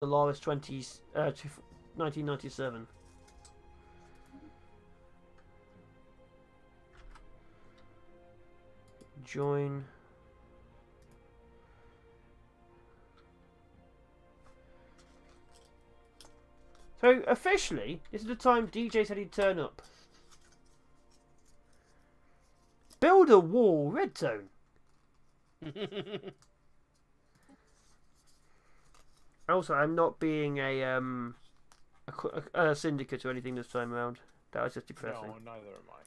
STELLARIS 1997. Join. So officially, this is the time DJ said he'd turn up. Build a wall, red tone. Also, I'm not being a syndicate or anything this time around. That was just depressing. No, neither am I.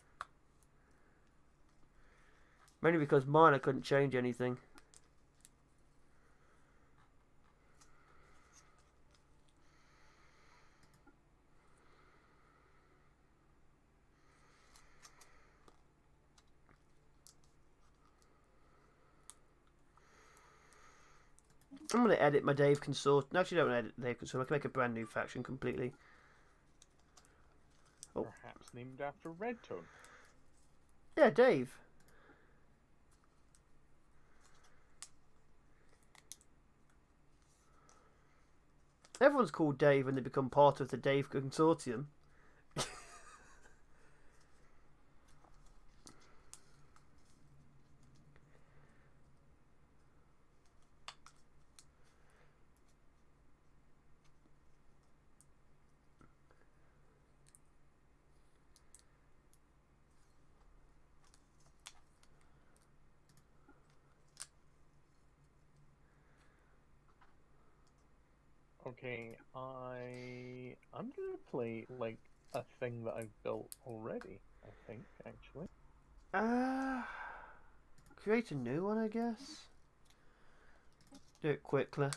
Mainly because mine I couldn't change anything. I'm going to edit my Dave Consort. No, actually, I don't want to edit Dave Consort. I can make a brand new faction completely. Oh. Perhaps named after Redtone. Yeah, Dave. Everyone's called Dave when they become part of the Dave Consortium. Okay, I'm gonna play like a thing that I've built already. I think actually. Create a new one, I guess. Do it quickly.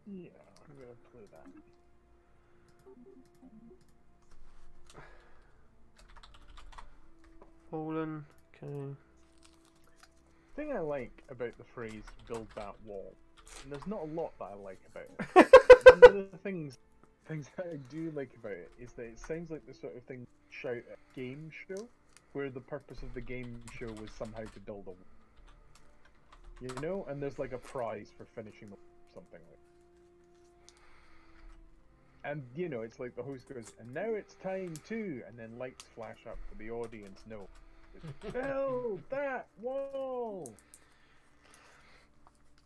Yeah, I'm gonna play that. Fallen, okay. The thing I like about the phrase "build that wall," and there's not a lot that I like about it. One of the things that I do like about it is that it sounds like the sort of thing you shout at a game show, where the purpose of the game show was somehow to build a wall. You know, and there's like a prize for finishing the wall, something like that. And you know, it's like the host goes, and now it's time to, and then lights flash up for the audience. No, build that wall.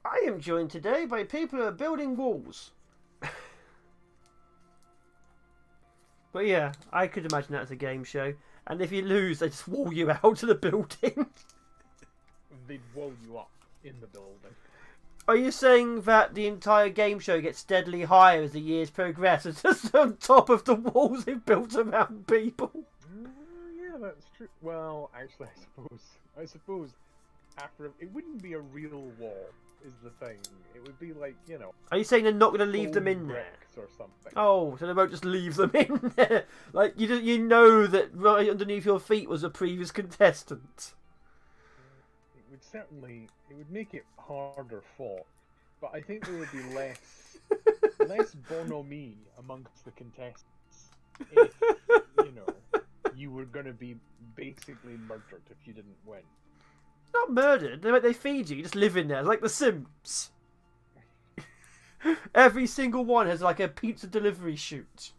I am joined today by people who are building walls. But yeah, I could imagine that as a game show. And if you lose, they just wall you out of the building. They'd wall you up in the building. Are you saying that the entire game show gets steadily higher as the years progress? It's just on top of the walls they've built around people. Yeah, that's true. Well, actually, I suppose after it wouldn't be a real wall. Is the thing? It would be like, you know. Are you saying they're not going to leave them in there? Or something. Oh, so they won't just leave them in there? Like you know that right underneath your feet was a previous contestant. It would certainly. It would make it harder fought, but I think there would be less bonhomie amongst the contestants if you know you were going to be basically murdered if you didn't win. Not murdered. They feed you. You just live in there, like The Sims. Every single one has like a pizza delivery chute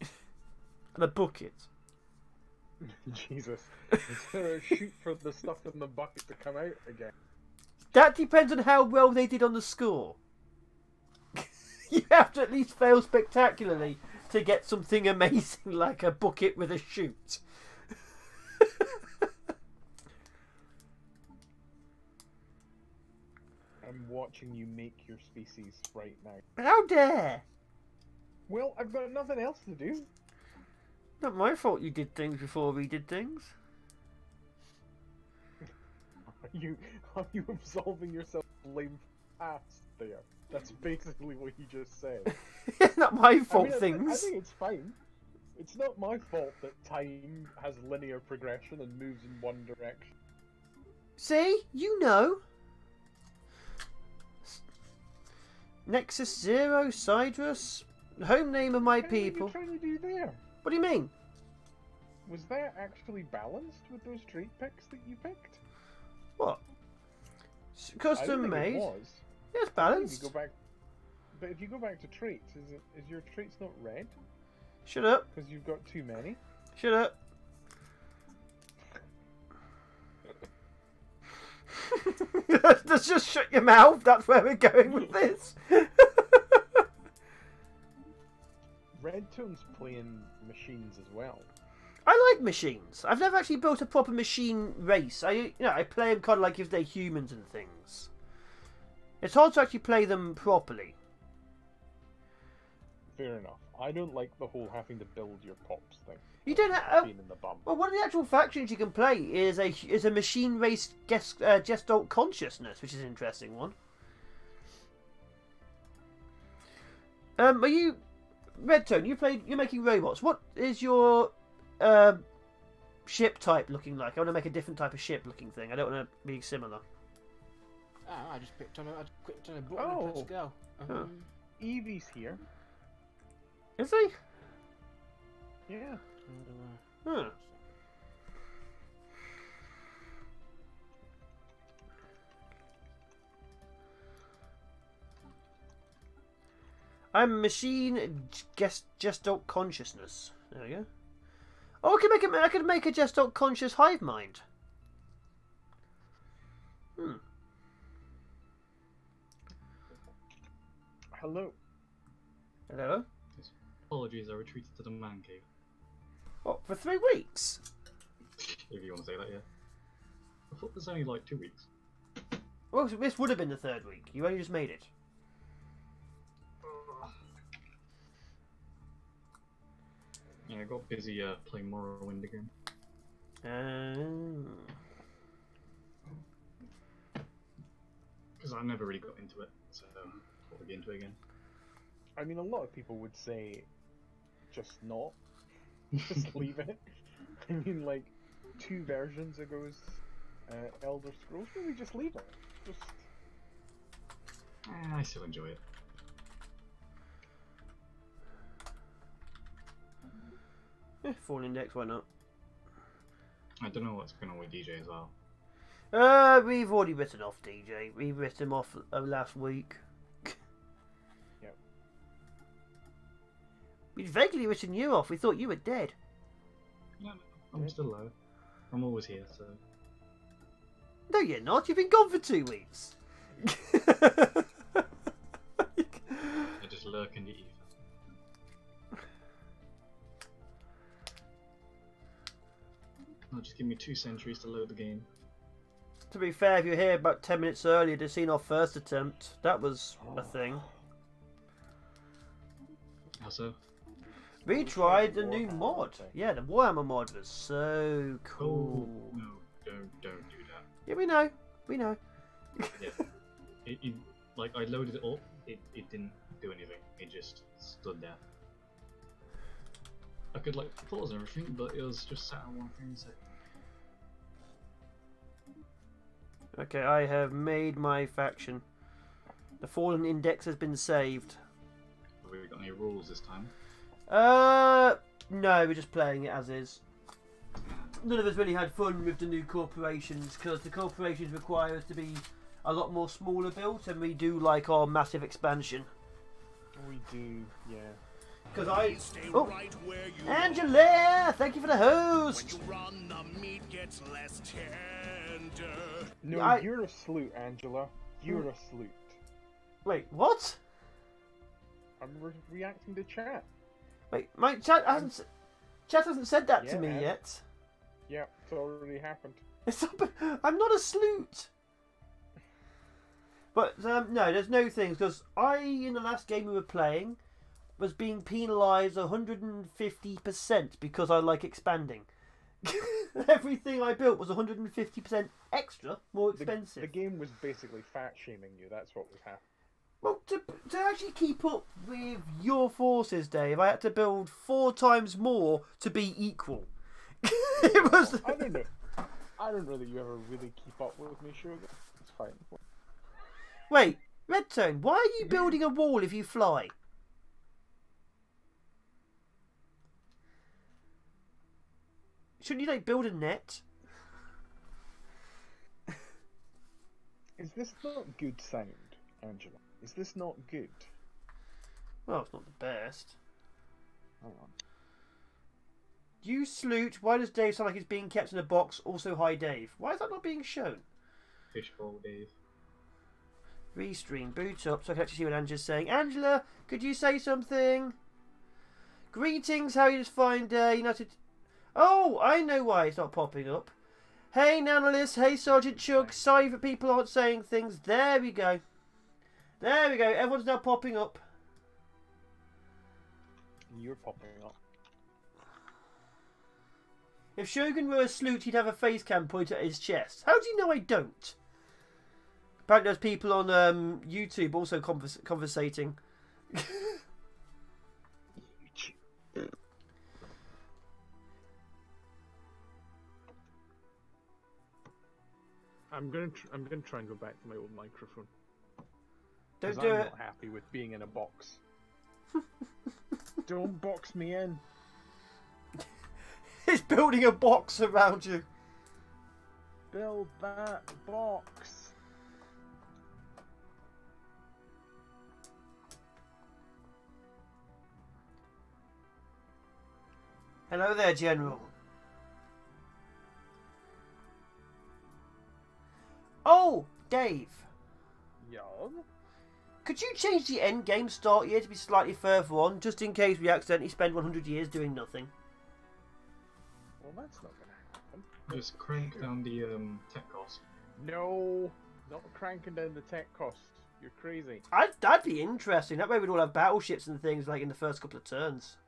and a bucket. Jesus, is there a chute for the stuff in the bucket to come out again? That depends on how well they did on the score. You have to at least fail spectacularly to get something amazing like a bucket with a chute. I'm watching you make your species right now. How dare! Well, I've got nothing else to do. Not my fault you did things before we did things. Are you absolving yourself of blame for past there? That's basically what you just said. It's not my fault, I things. I think it's fine. It's not my fault that time has linear progression and moves in one direction. See? You know. Nexus Zero, Cydrus, home name of my people. What are you trying to do there? What do you mean? Was that actually balanced with those trait picks that you picked? What? I Custom don't think made. it was. Yeah, it's If balanced. you go back, but if you go back to traits, is your traits not red? Shut up. Because you've got too many. Shut up. Just shut your mouth. That's where we're going with this. Red Tone's playing machines as well. I like machines. I've never actually built a proper machine race. I play them kind of like if they're humans and things. It's hard to actually play them properly. Fair enough. I don't like the whole having to build your pops thing. You don't have. Being in the bum. Well, one of the actual factions you can play is a machine race gestalt consciousness, which is an interesting one. Are you Redtone? You're making robots. What is your ship type looking like? I want to make a different type of ship looking thing. I don't want to be similar. Oh, I just clicked on a button and let's go. Huh. Evie's here. Is he? Yeah. Huh. I'm machine gestalt consciousness. There we go. Oh, I could make a gestalt conscious hive mind. Hello. Hello. Apologies, I retreated to the man cave. What, for 3 weeks? If you want to say that, yeah. I thought there's only like 2 weeks. Well, this would have been the 3rd week. You only just made it. Yeah, I got busy playing Morrowind again. Because I never really got into it, so I'll get into it again. I mean, a lot of people would say, just not. Just leave it. I mean, like, 2 versions ago's Elder Scrolls, really just leave it. Just... I still enjoy it. Full index, why not? I don't know what's going on with DJ as well. We've already written off DJ. We written him off last week. Yep. We'd vaguely written you off. We thought you were dead. No, I'm still alive. I'm always here, so... No, you're not. You've been gone for 2 weeks. I just lurk in the ether. Oh, just give me 2 centuries to load the game. To be fair, if you're here about 10 minutes earlier to see our first attempt, that was a thing. How so? We tried the new mod. Yeah, the Warhammer mod was so cool. Oh, no, don't do that. Yeah, we know. We know. Yeah. Like, I loaded it up, it didn't do anything. It just stood there. I could, like, pause everything, but it was just sat on one thing, so... Okay, I have made my faction. The Fallen Index has been saved. Have we got any rules this time? No, we're just playing it as is. None of us really had fun with the new corporations because the corporations require us to be a lot more smaller built, and we do like our massive expansion. We do, yeah. Because Angela, thank you for the host. When you run, the meat gets less tender. No, Yeah, you're a sloot, Angela. You're a sloot. Wait, what? I'm reacting to chat. Wait, my chat hasn't said that to Yeah, me man. yet. Yeah, it's already happened. I'm not a sloot. But no, there's no things because in the last game we were playing, was being penalised 150% because I like expanding. Everything I built was 150% extra, more expensive. The game was basically fat shaming you. That's what was happening. Well, to actually keep up with your forces, Dave, I had to build 4 times more to be equal. It was. I don't know. I don't know that you ever really keep up with me, Sugar. It's fine. Wait, Redtone, why are you building a wall if you fly? Shouldn't you like build a net? Is this not good sound, Angela? Is this not good? Well, it's not the best. Hang on. You Sloot, why does Dave sound like he's being kept in a box? Also, hi Dave. Why is that not being shown? Fishbowl Dave. Restream, boot up so I can actually see what Angela's saying. Angela, could you say something? Greetings, how are you this fine day? United. Oh, I know why it's not popping up. Hey, Nanalis, hey, Sergeant Chug. Sorry for people aren't saying things. There we go. There we go. Everyone's now popping up. You're popping up. If Shogun were a Sloot, he'd have a face cam pointed at his chest. How do you know I don't? Apparently there's people on YouTube also conversating. I'm gonna try and go back to my old microphone. Don't 'Cause do I'm it. not happy with being in a box. Don't box me in. It's building a box around you. Build that box. Hello there, General. Oh, Dave. Yeah. Could you change the end game start year to be slightly further on, just in case we accidentally spend 100 years doing nothing? Well, that's not gonna happen. Just crank down the tech cost. No, not cranking down the tech cost. You're crazy. That'd be interesting. That way we'd all have battleships and things like in the first couple of turns.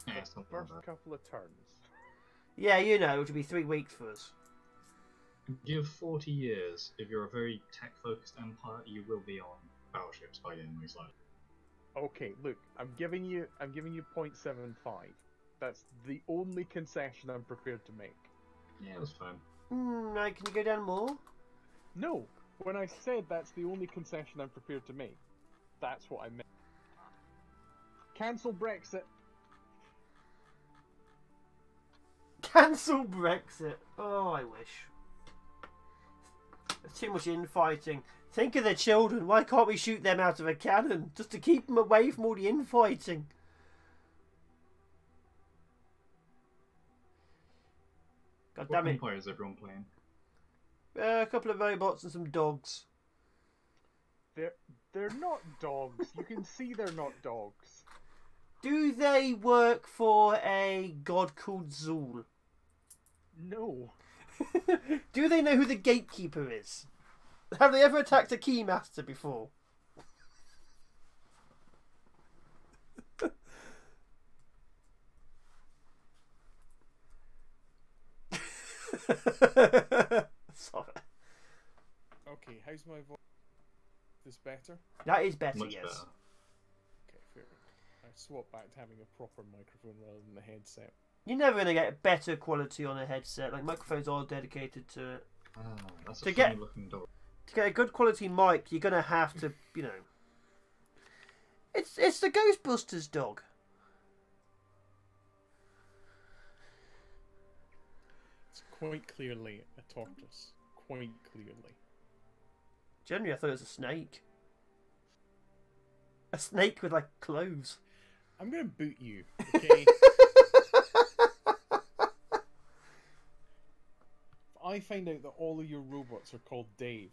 Yeah, something First like that. couple of turns. Yeah, you know, it would be 3 weeks for us. Give 40 years. If you're a very tech-focused empire, you will be on battleships by the end of his life. Okay, look, I'm giving you 0.75. That's the only concession I'm prepared to make. Yeah, that's fine. Right, can you go down more? No, when I said that's the only concession I'm prepared to make, that's what I meant. Cancel Brexit. Cancel Brexit. Oh, I wish. There's too much infighting. Think of the children. Why can't we shoot them out of a cannon? Just to keep them away from all the infighting. God What damn it. empire is everyone playing? A couple of robots and some dogs. They're not dogs. You can see they're not dogs. Do they work for a god called Zool? No. Do they know who the gatekeeper is? Have they ever attacked a keymaster before? Sorry. Okay, how's my voice? This better? That is better, Much yes. better. Okay, fair enough. I swapped back to having a proper microphone rather than the headset. You're never going to get better quality on a headset. Like, microphones are dedicated to it. Ah, that's To a get- funny looking dog. To get a good quality mic, you're going to have to, you know... It's the Ghostbusters dog. It's quite clearly a tortoise. Quite clearly. Generally, I thought it was a snake. A snake with, like, clothes. I'm gonna boot you, okay? If I find out that all of your robots are called Dave,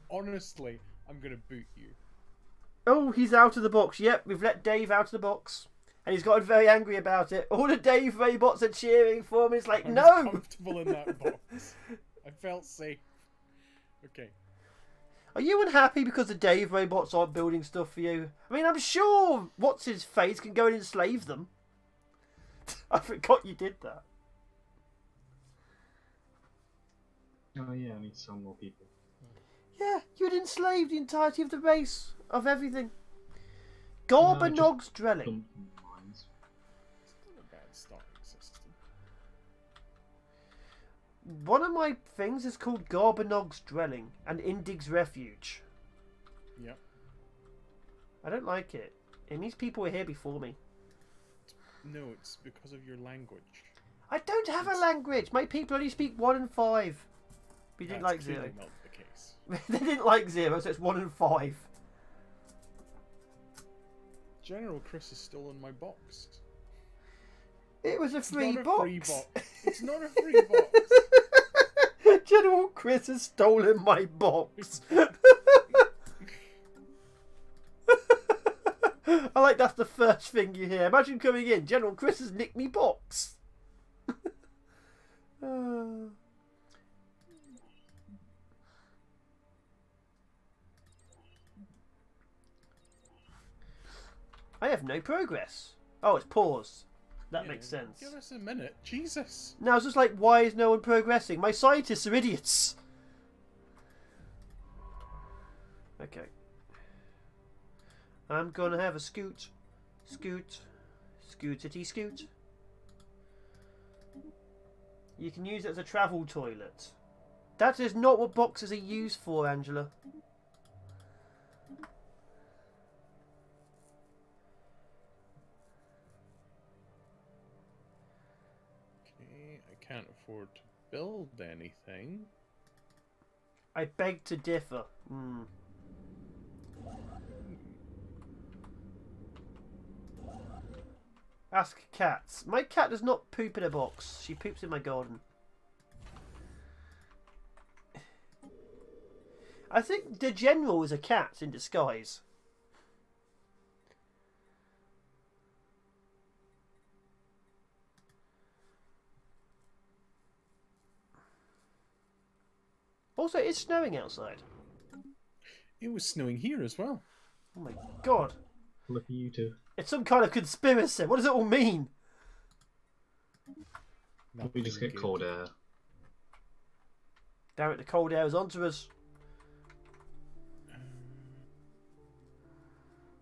honestly, I'm gonna boot you. Oh, he's out of the box. Yep, we've let Dave out of the box. And he's gotten very angry about it. All the Dave robots are cheering for him. It's like, I was no! comfortable in that box. I felt safe. Okay. Are you unhappy because the Dave robots aren't building stuff for you? I mean, I'm sure What's-His-Face can go and enslave them. I forgot you did that. Oh yeah, I need some more people. Yeah, you'd enslave the entirety of the race. Of everything. Gorbanogs Drelling. Dump mines. It's not a bad starting system. One of my things is called Gorbanogs Dwelling and Indig's Refuge. Yep. I don't like it. It means people were here before me. No, it's because of your language. I don't have a language. My people only speak 1 and 5. We didn't like 0. clearly not the case. They didn't like 0, so it's 1 and 5. General Chris has stolen my box. It was a It's free not box. a free box. It's not a free box. General Chris has stolen my box. I like that's the first thing you hear. Imagine coming in. General Chris has nicked me box. I have no progress. Oh, it's paused. That Yeah, makes sense. Give us a minute. Jesus. Now it's just like, why is no one progressing? My scientists are idiots. Okay. I'm gonna have a scoot. Scoot. Scootity scoot. You can use it as a travel toilet. That is not what boxes are used for, Angela. Okay, I can't afford to build anything. I beg to differ. Hmm. Ask cats. My cat does not poop in a box. She poops in my garden. I think the general is a cat in disguise. Also, it's snowing outside. It was snowing here as well. Oh my god. Look at you two. It's some kind of conspiracy. What does it all mean? We just get Nothing cold good. air. Damn it, the cold air is onto us.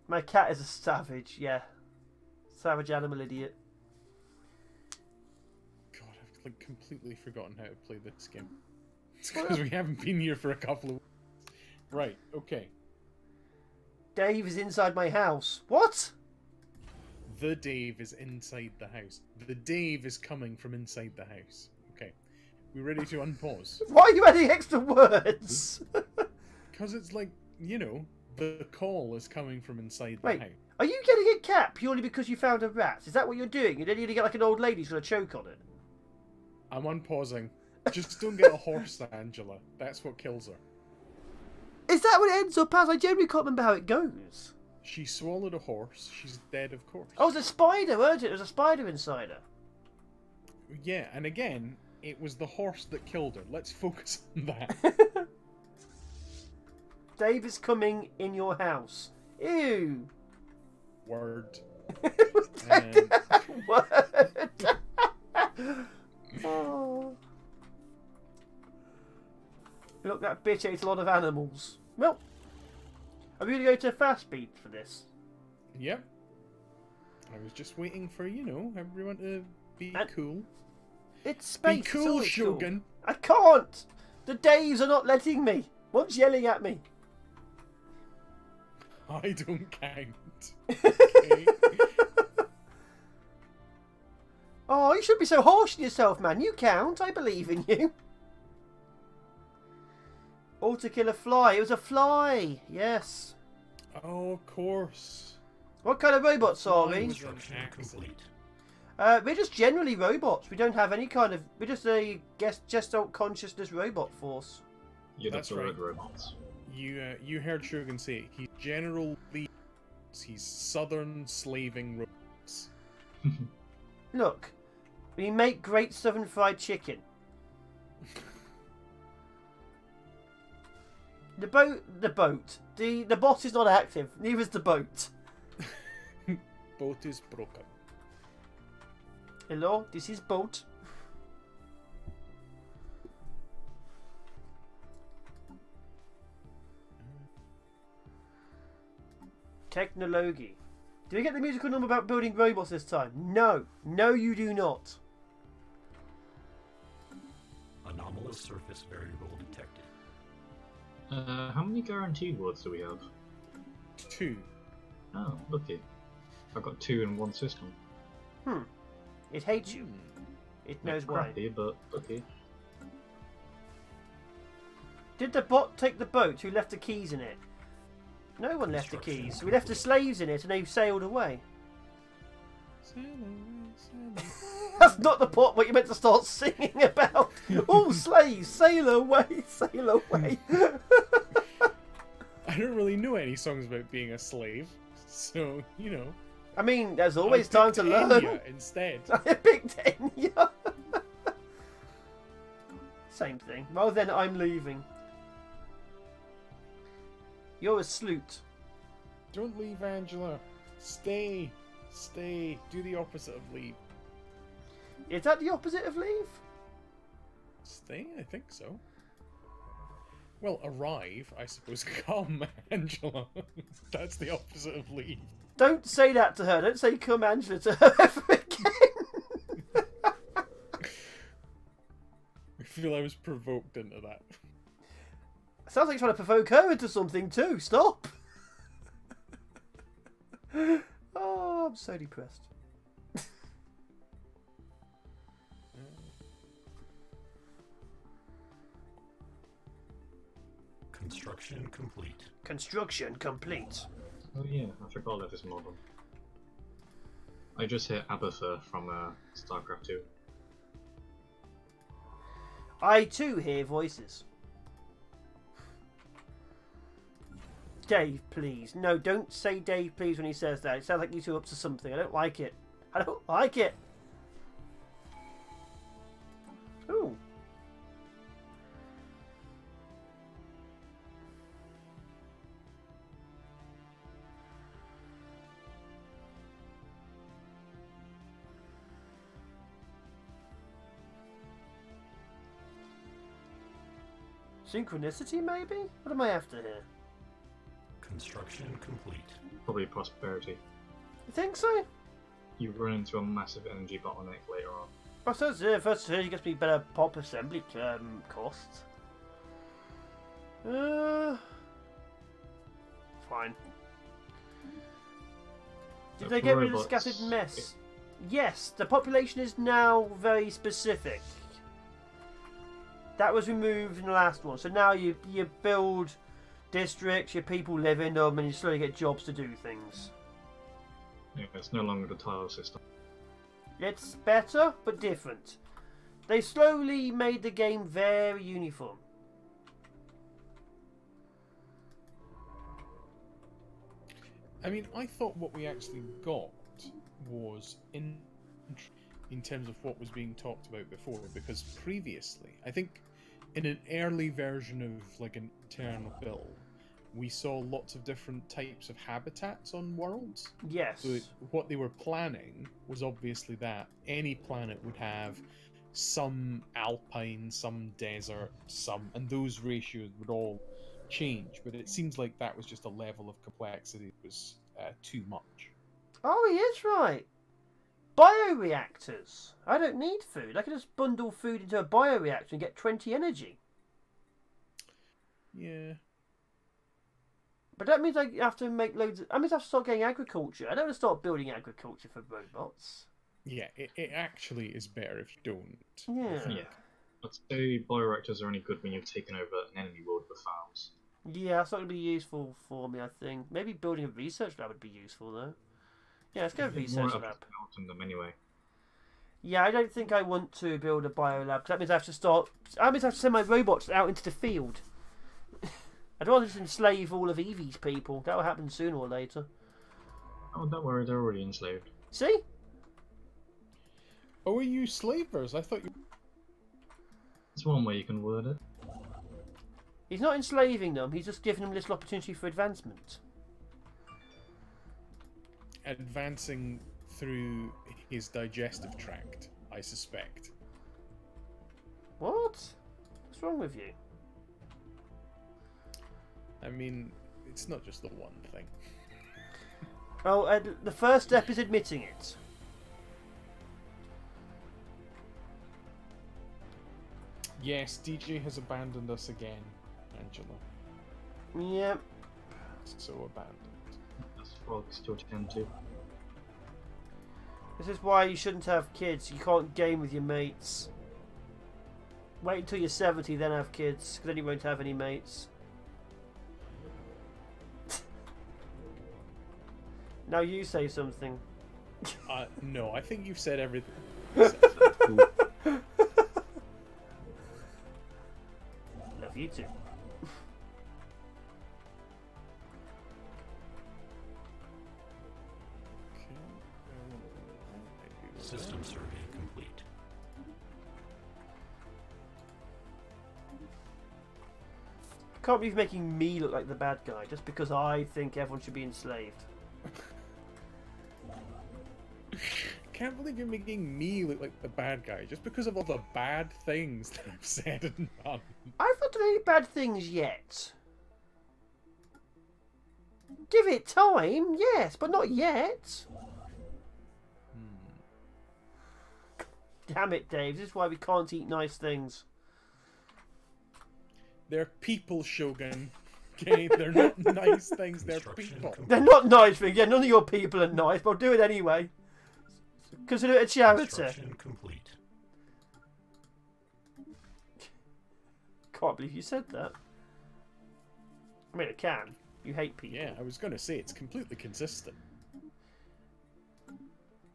My cat is a savage, yeah. Savage animal idiot. God, I've like completely forgotten how to play this game. It's because we haven't been here for a couple of weeks. Right, okay. Dave is inside my house. What? The Dave is inside the house. The Dave is coming from inside the house. Okay. We ready to unpause? Why are you adding extra words? Because it's like, you know, the call is coming from inside the Wait. house. Are you getting a cat purely because you found a rat? Is that what you're doing? You're going to get like an old lady who's going to choke on it? I'm unpausing. Just don't get a horse, Angela. That's what kills her. Is that what it ends up as? I genuinely can't remember how it goes. She swallowed a horse. She's dead, of course. Oh, it was a spider, weren't it? There was a spider inside her. Yeah, and again, it was the horse that killed her. Let's focus on that. Dave is coming in your house. Ew. Word. Word. Oh. Look, that bitch ate a lot of animals. Well, are we going to go to fast speed for this? Yep. I was just waiting for, you know, everyone to be And- cool. It's space. Be it's cool, always Shogun. I can't. The Daves are not letting me. One's yelling at me. I don't count. Okay. Oh, you shouldn't be so harsh on yourself, man. You count. I believe in you. All to kill a fly. It was a fly. Yes. Oh, of course. What kind of robots are Fly we? was an Construction accident. complete. We're just generally robots. We don't have any kind of... We're just a gestalt consciousness robot force. You're That's the right. robots. You heard Shogun say it. He's General Lee. He's Southern slaving robots. Look, we make great southern fried chicken. The boat... The bot is not active. Neither is the boat. Boat is broken. Hello, this is boat. Technology. Do we get the musical number about building robots this time? No. No, you do not. Anomalous surface variable detected. How many guaranteed words do we have? 2. Oh, lucky. I've got 2 in one system. It hates you. It knows It's why. crappy, but okay. Did the bot take the boat? Who left the keys in it? No one left the keys. We left the slaves in it and they sailed away. Sail away, sail away. That's not the part what you meant to start singing about. All slaves, sail away, sail away. I don't really know any songs about being a slave, so you know. I mean, there's always I time to picked learn. Enya instead. I picked Enya. Same thing. Well then, I'm leaving. You're a sloot. Don't leave, Angela. Stay. Stay. Do the opposite of leave. Is that the opposite of leave? Stay? I think so. Well, arrive, I suppose. Come, Angela. That's the opposite of leave. Don't say that to her. Don't say come Angela to her ever again. I feel I was provoked into that. Sounds like you're trying to provoke her into something too. Stop. Oh, I'm so depressed. Construction complete. Construction complete. Oh yeah, I forgot that this model. I just hear Abatha from StarCraft 2. I too hear voices. Dave, please. No, don't say Dave, please, when he says that. It sounds like you two are up to something. I don't like it. I don't like it. Ooh. Synchronicity, maybe? What am I after here? Construction complete. Probably prosperity. You think so? You run into a massive energy bottleneck later on. I suppose first you get to be better pop assembly costs. Fine. Did they get rid of the robots- scattered mess? Yes, the population is now very specific. That was removed in the last one. So now you build districts, your people live in them, and you slowly get jobs to do things. Yeah, it's no longer the tile system. It's better, but different. They slowly made the game very uniform. I mean, I thought what we actually got was in terms of what was being talked about before, because previously, I think in an early version of like an eternal build, we saw lots of different types of habitats on worlds. Yes. So what they were planning was obviously that any planet would have some alpine, some desert, some, and those ratios would all change. But it seems like that was just a level of complexity that was too much. Oh, he is right. Bioreactors. I don't need food. I can just bundle food into a bioreactor and get 20 energy. Yeah. But that means I have to make loads of... That means I have to start getting agriculture. I don't want to start building agriculture for robots. Yeah, it actually is better if you don't. Yeah. Yeah. I'd say bioreactors are only good when you've taken over an enemy world with farms. Yeah, that's not going to be useful for me, I think. Maybe building a research lab would be useful, though. Yeah, let's go with More research of lab. in them anyway. Yeah, I don't think I want to build a biolab, because that means I have to start... That means I have to send my robots out into the field. I'd rather just enslave all of Evie's people. That will happen sooner or later. Oh, don't worry, they're already enslaved. See? Oh, are you slavers? I thought you... That's one way you can word it. He's not enslaving them, he's just giving them little opportunity for advancement. Advancing through his digestive tract, I suspect. What? What's wrong with you? I mean, it's not just the one thing. Well, the first step is admitting it. Yes, DJ has abandoned us again, Angela. Yep. So abandoned. That's frogs to attend to. This is why you shouldn't have kids. You can't game with your mates. Wait until you're 70, then have kids, because then you won't have any mates. Now you say something. No, I think you've said everything. Love you too. System survey complete. I can't believe you're making me look like the bad guy just because I think everyone should be enslaved. Can't believe you're making me look like the bad guy just because of all the bad things that I've said and done. I've not done any bad things yet. Give it time, yes, but not yet. Damn it, Dave. This is why we can't eat nice things. They're people, Shogun. Okay, they're not nice things, they're people. They're not nice things. Yeah, none of your people are nice, but I'll do it anyway. Consider it a charity. Construction complete. Can't believe you said that. I mean, I can. You hate people. Yeah, I was going to say, it's completely consistent.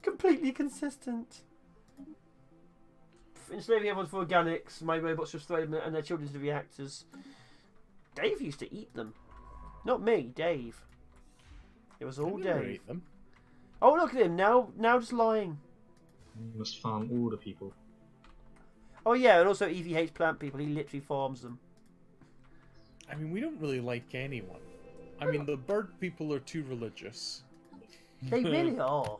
Completely consistent. Enslaving everyone for organics, my robots just throw them and their children to the reactors. Dave used to eat them. Not me, Dave. It was all I never Dave. ate them. Oh, look at him, now just lying. You must farm all the people. Oh yeah, and also Evie hates plant people, he literally farms them. I mean, we don't really like anyone. I mean, the bird people are too religious. They really are.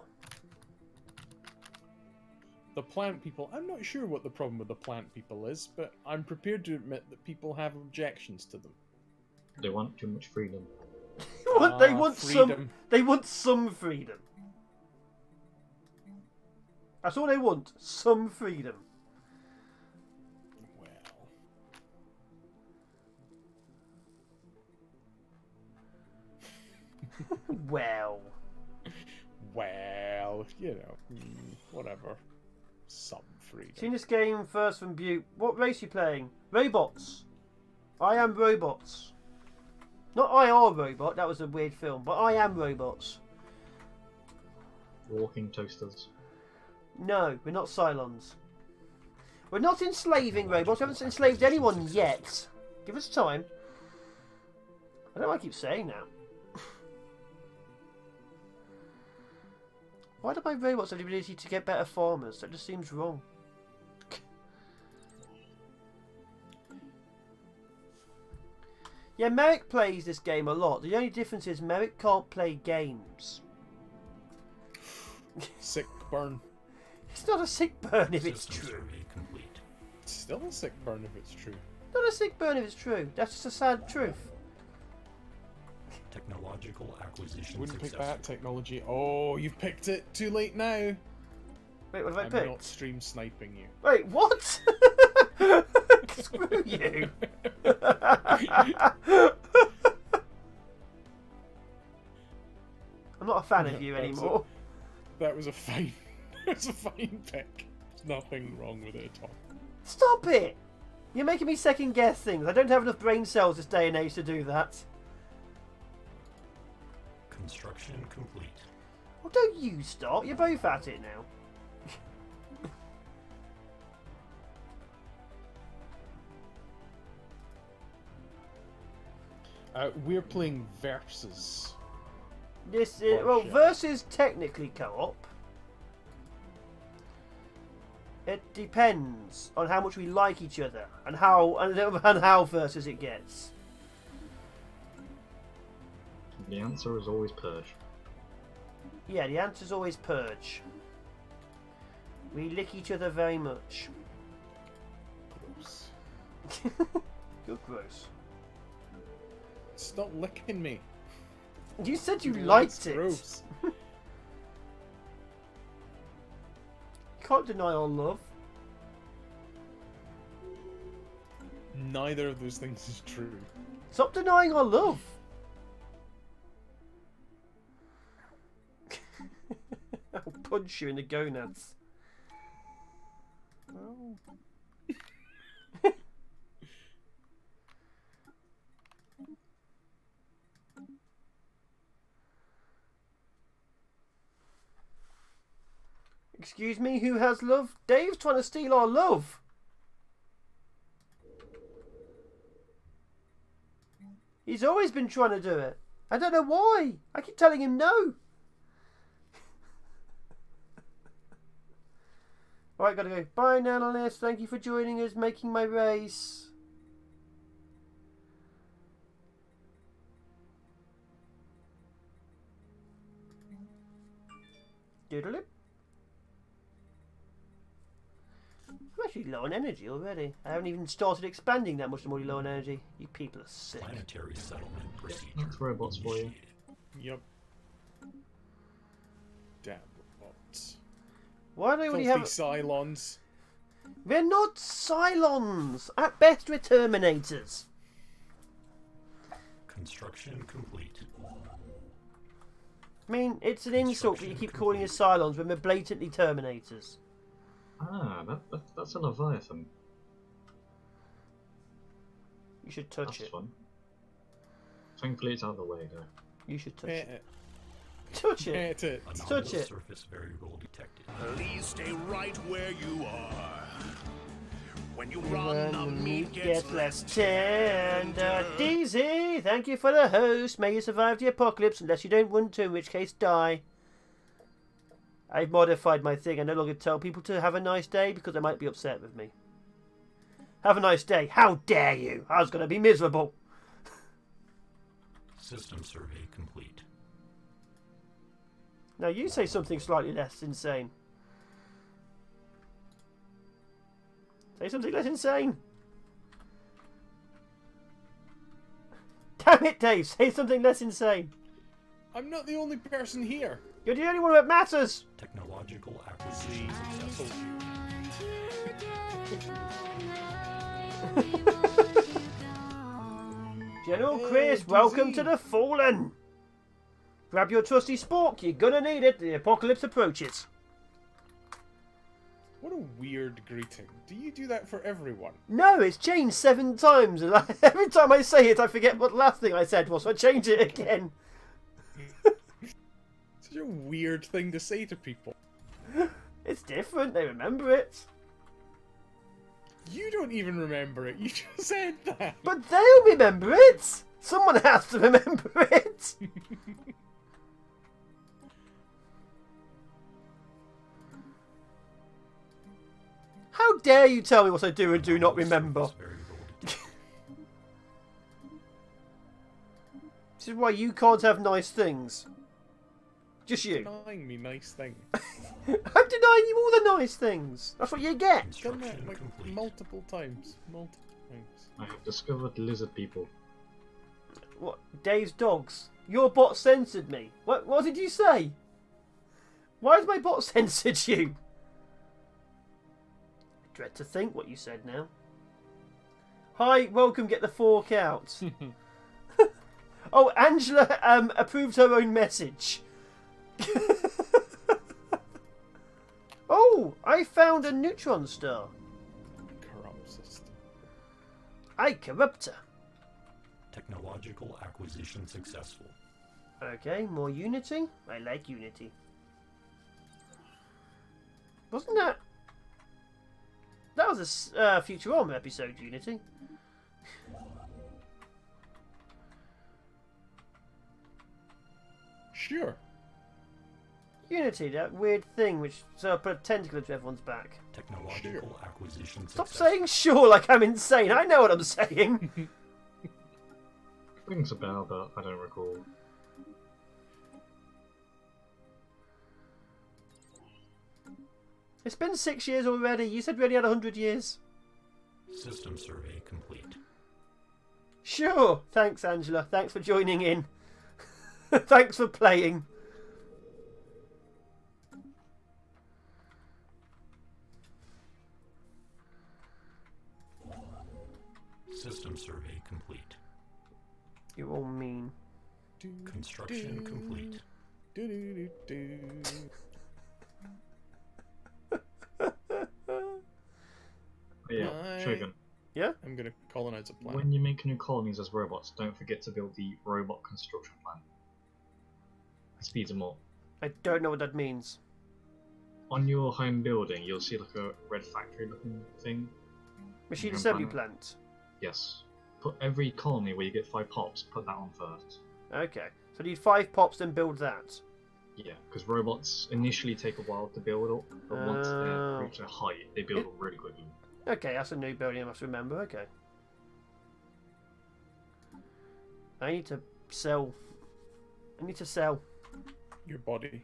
The plant people, I'm not sure what the problem with the plant people is, but I'm prepared to admit that people have objections to them. They want too much freedom. They want freedom. They want some freedom. That's all they want. Some freedom. Well. Well. Well, you know, whatever. Some freedom. Seen this game first from Butte. What race are you playing? Robots. I am robots. Not I are robot. That was a weird film. But I am robots. Walking toasters. No, we're not Cylons. We're not enslaving robots. We haven't enslaved anyone yet. Give us time. I don't know why I keep saying that. Why do my robots have the ability to get better farmers? That just seems wrong. Yeah, Merrick plays this game a lot. The only difference is Merrick can't play games. Sick burn. It's not a sick burn if it's true. It's still a sick burn if it's true. Not a sick burn if it's true. That's just a sad truth. Technological acquisition. Wouldn't pick that technology. Oh, you've picked it. Too late now. Wait, what have I I'm picked? not stream sniping you. Wait, what? Screw you. I'm not a fan of you anymore. That was a fine. That's a fine pick. There's nothing wrong with it at all. Stop it! You're making me second guess things. I don't have enough brain cells this day and age to do that. Construction complete. Well, don't you stop. You're both at it now. We're playing Versus. This is, well, versus technically co-op. It depends on how much we like each other and how versus it gets. The answer is always purge. Yeah, the answer's always purge. We lick each other very much. Gross. You're gross. Stop licking me. You said you That's liked it. gross. You can't deny our love. Neither of those things is true. Stop denying our love. I'll punch punch you in the gonads. Well, Excuse me, who has love? Dave's trying to steal our love. He's always been trying to do it. I don't know why. I keep telling him no. Alright, gotta go. Bye, Nanalis. Thank you for joining us, making my race. Doodle-lip. I'm actually low on energy already. I haven't even started expanding that much. I'm already low on energy. You people are sick. Planetary settlement procedure. That's robots for you. yep. Damn robots. Why do we Filthy have... Cylons. We're not Cylons. At best, we're Terminators. Construction complete. I mean, it's an insult that you keep calling us Cylons when we're blatantly Terminators. Ah, that's a Leviathan. You should touch That's it. fun. Thankfully, it's out of the way, though. You should touch Pet it. it. Touch it. Pet it. Touch Anomalous it. surface variable detected. Please stay right where you are. When you run, When the the meat meat gets less tender. tender. DZ, thank you for the host. May you survive the apocalypse, unless you don't want to, in which case die. I've modified my thing. I no longer tell people to have a nice day because they might be upset with me. Have a nice day. How dare you? I was going to be miserable. System survey complete. Now you say something slightly less insane. Say something less insane. Damn it, Dave. Say something less insane. I'm not the only person here. You're the only one that matters. Technological See, acquisition I successful. told you. General Hey, Chris, welcome DZ. to the Fallen. Grab your trusty spork. You're gonna need it. The apocalypse approaches. What a weird greeting. Do you do that for everyone? No, it's changed 7 times, and every time I say it, I forget what the last thing I said was, so I change it again. Such a weird thing to say to people. It's different. They remember it. You don't even remember it. You just said that. But they'll remember it! Someone has to remember it! How dare you tell me what I do and do not remember? Surface variable detected. This is why you can't have nice things. Just you. Denying me nice things. I'm denying you all the nice things. That's what you get. Done that Construction like complete. multiple times. Multiple times. I have discovered lizard people. What? Dave's dogs. Your bot censored me. What did you say? Why has my bot censored you? I dread to think what you said now. Hi, welcome, get the fork out. Oh, Angela approved her own message. Oh, I found a neutron star. Corrupt system. I corrupt her. Technological acquisition successful. Okay, more Unity. I like Unity. Wasn't that... That was a Futurama episode, Unity. Sure. Unity, that weird thing which put a tentacle into everyone's back. Technological acquisition Stop successful. saying sure like I'm insane. I know what I'm saying. Rings a bell, but I don't recall. It's been 6 years already. You said we only had 100 years. System survey complete. Sure. Thanks, Angela. Thanks for joining in. Thanks for playing. System survey complete. You're all mean. Construction complete. Do. But yeah, I- Shogun. I'm gonna colonize a planet. When you make new colonies as robots, don't forget to build the robot construction plan. It speeds them up. I don't know what that means. On your home building, you'll see like a red factory looking thing. Machine Yeah, assembly planet. plant. Yes. Put every colony where you get 5 pops, put that on first. Okay. So I need 5 pops, then build that. Yeah, because robots initially take a while to build up, but once Oh. they reach a height, they build up really quickly. Okay, that's a new building I must remember. Okay. I need to sell. I need to sell. Your body.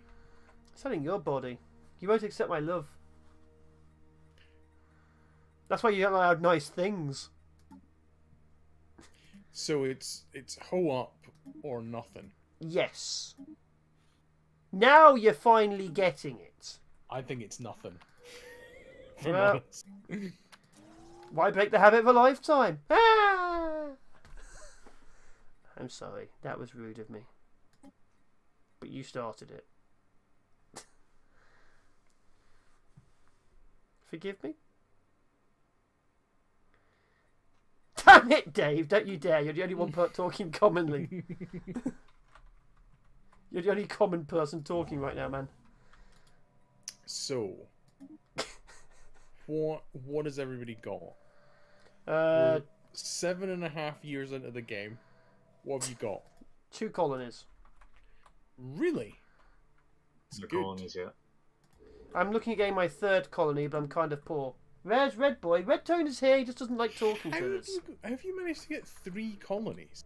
Selling your body. You won't accept my love. That's why you don't allow nice things. So it's hoe up or nothing. Yes. Now you're finally getting it. I think it's nothing. If I'm Well- honest. Why break the habit of a lifetime? Ah! I'm sorry. That was rude of me. But you started it. Forgive me? Damn it, Dave! Don't you dare! You're the only one talking commonly. You're the only common person talking right now, man. So, what has everybody got? Uh, 7.5 years into the game. What have you got? 2 colonies. Really? It's No good. colonies yet. I'm looking at getting my 3rd colony, but I'm kind of poor. Where's Red Boy? Red Tone is here. He just doesn't like talking How to have us. have you managed to get 3 colonies?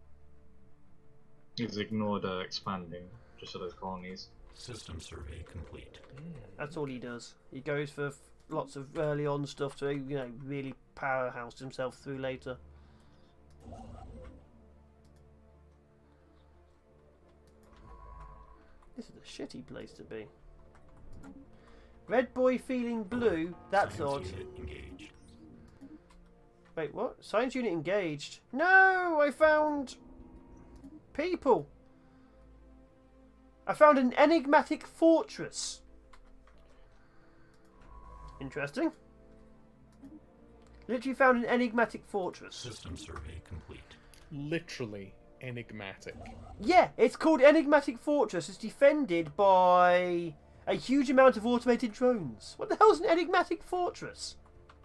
He's ignored expanding, just for those colonies. System survey complete. That's all he does. He goes for lots of early on stuff to, you know, really powerhouse himself through later. This is a shitty place to be. Red Boy feeling blue? That's odd. Science unit engaged. Wait, what? Science unit engaged? No! I found... people! I found an enigmatic fortress. Interesting. Literally found an enigmatic fortress. System survey complete. Literally enigmatic. Yeah, it's called Enigmatic Fortress. It's defended by a huge amount of automated drones. What the hell's an enigmatic fortress?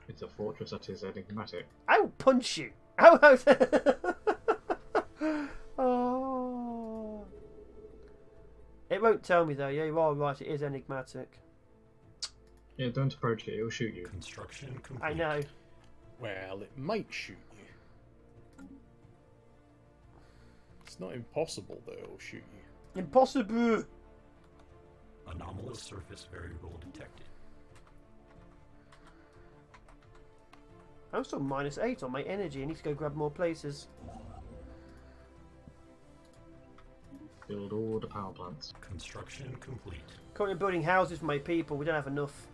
It's a fortress that is enigmatic. I will punch you. Ow, ow. Oh. It won't tell me though. Yeah, you are right. It is enigmatic. Yeah, don't approach it, it'll shoot you. Construction complete. I know. Well, it might shoot you. It's not impossible that it'll shoot you. Impossible. Anomalous surface variable detected. I'm still -8 on my energy. I need to go grab more places. Build all the power plants. Construction complete. Currently building houses for my people. We don't have enough.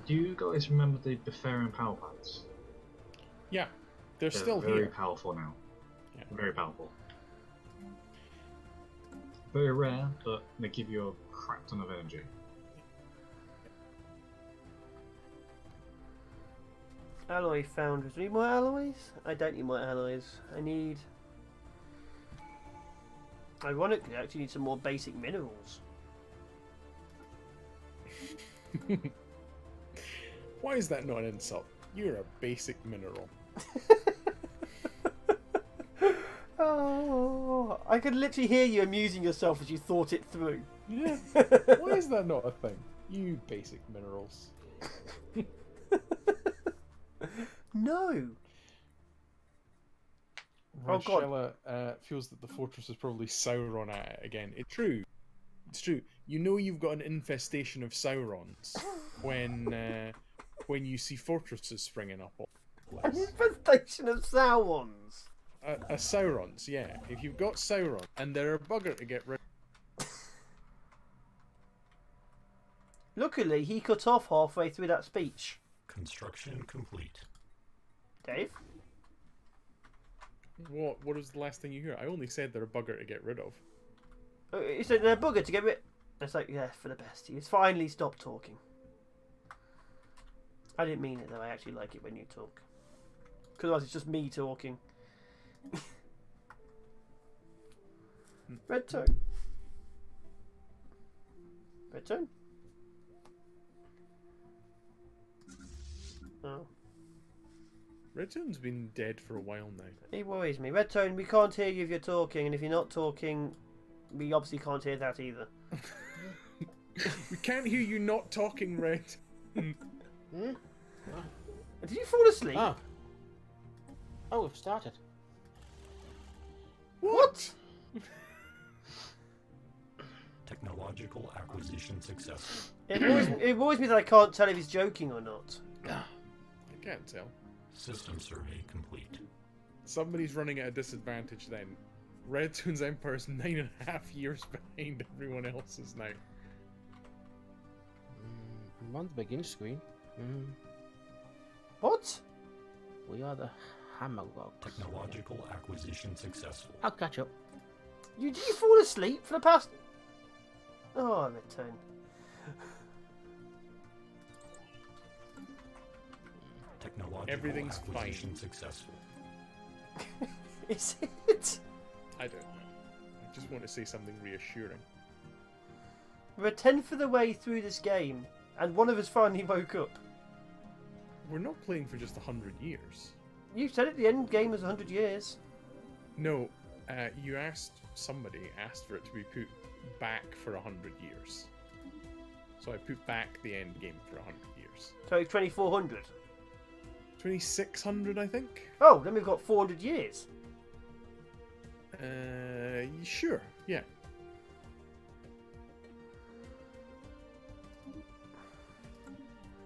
Do you guys remember the Befarian power plants? Yeah, they're They're still very here. powerful now. Yeah. Very powerful. Very rare, but they give you a crap ton of energy. Alloy foundries. Do I need more alloys? I don't need more alloys. I need... Ironically, I actually need some more basic minerals. Why is that not an insult? You're a basic mineral. Oh, I could literally hear you amusing yourself as you thought it through. Yeah. Why is that not a thing? You basic minerals. No. Oh, God. Rochella feels that the fortress is probably Sauron at it again. It's true. It's true. You know you've got an infestation of Saurons when you see fortresses springing up all over An the place. infestation of Saurons. A Saurons, yeah. If you've got Sauron and they're a bugger to get rid Luckily, he cut off halfway through that speech. Construction complete. Dave? what was the last thing you hear? I only said they're a bugger to get rid of. He said they're a bugger to get rid. It's like, yeah, for the best. He's finally stopped talking. I didn't mean it though. I actually like it when you talk. Because otherwise it's just me talking. Red tone. Red tone. Oh. Redtone's been dead for a while now. He worries me. Red tone, we can't hear you if you're talking, and if you're not talking, we obviously can't hear that either. We can't hear you not talking, Red. Did you fall asleep? Oh. Oh, we've started. What? Technological acquisition successful. It worries me that I can't tell if he's joking or not. I can't tell. System survey complete. Somebody's running at a disadvantage then. Redtone's Empire is 9.5 years behind everyone else's now. I'm on the begin screen. What? We are the Hammerlogs. Technological acquisition successful. I'll catch up. Did you fall asleep for the past... Oh, Red tone. Technological Everything's acquisition fine. successful. Is it? I don't know. I just want to say something reassuring. We're a tenth of the way through this game, and one of us finally woke up. We're not playing for just 100 years. You said at the end game was 100 years. No, you somebody asked for it to be put back for 100 years. So I put back the end game for 100 years. So 2400. 2600, I think? Oh, then we've got 400 years. Sure, yeah.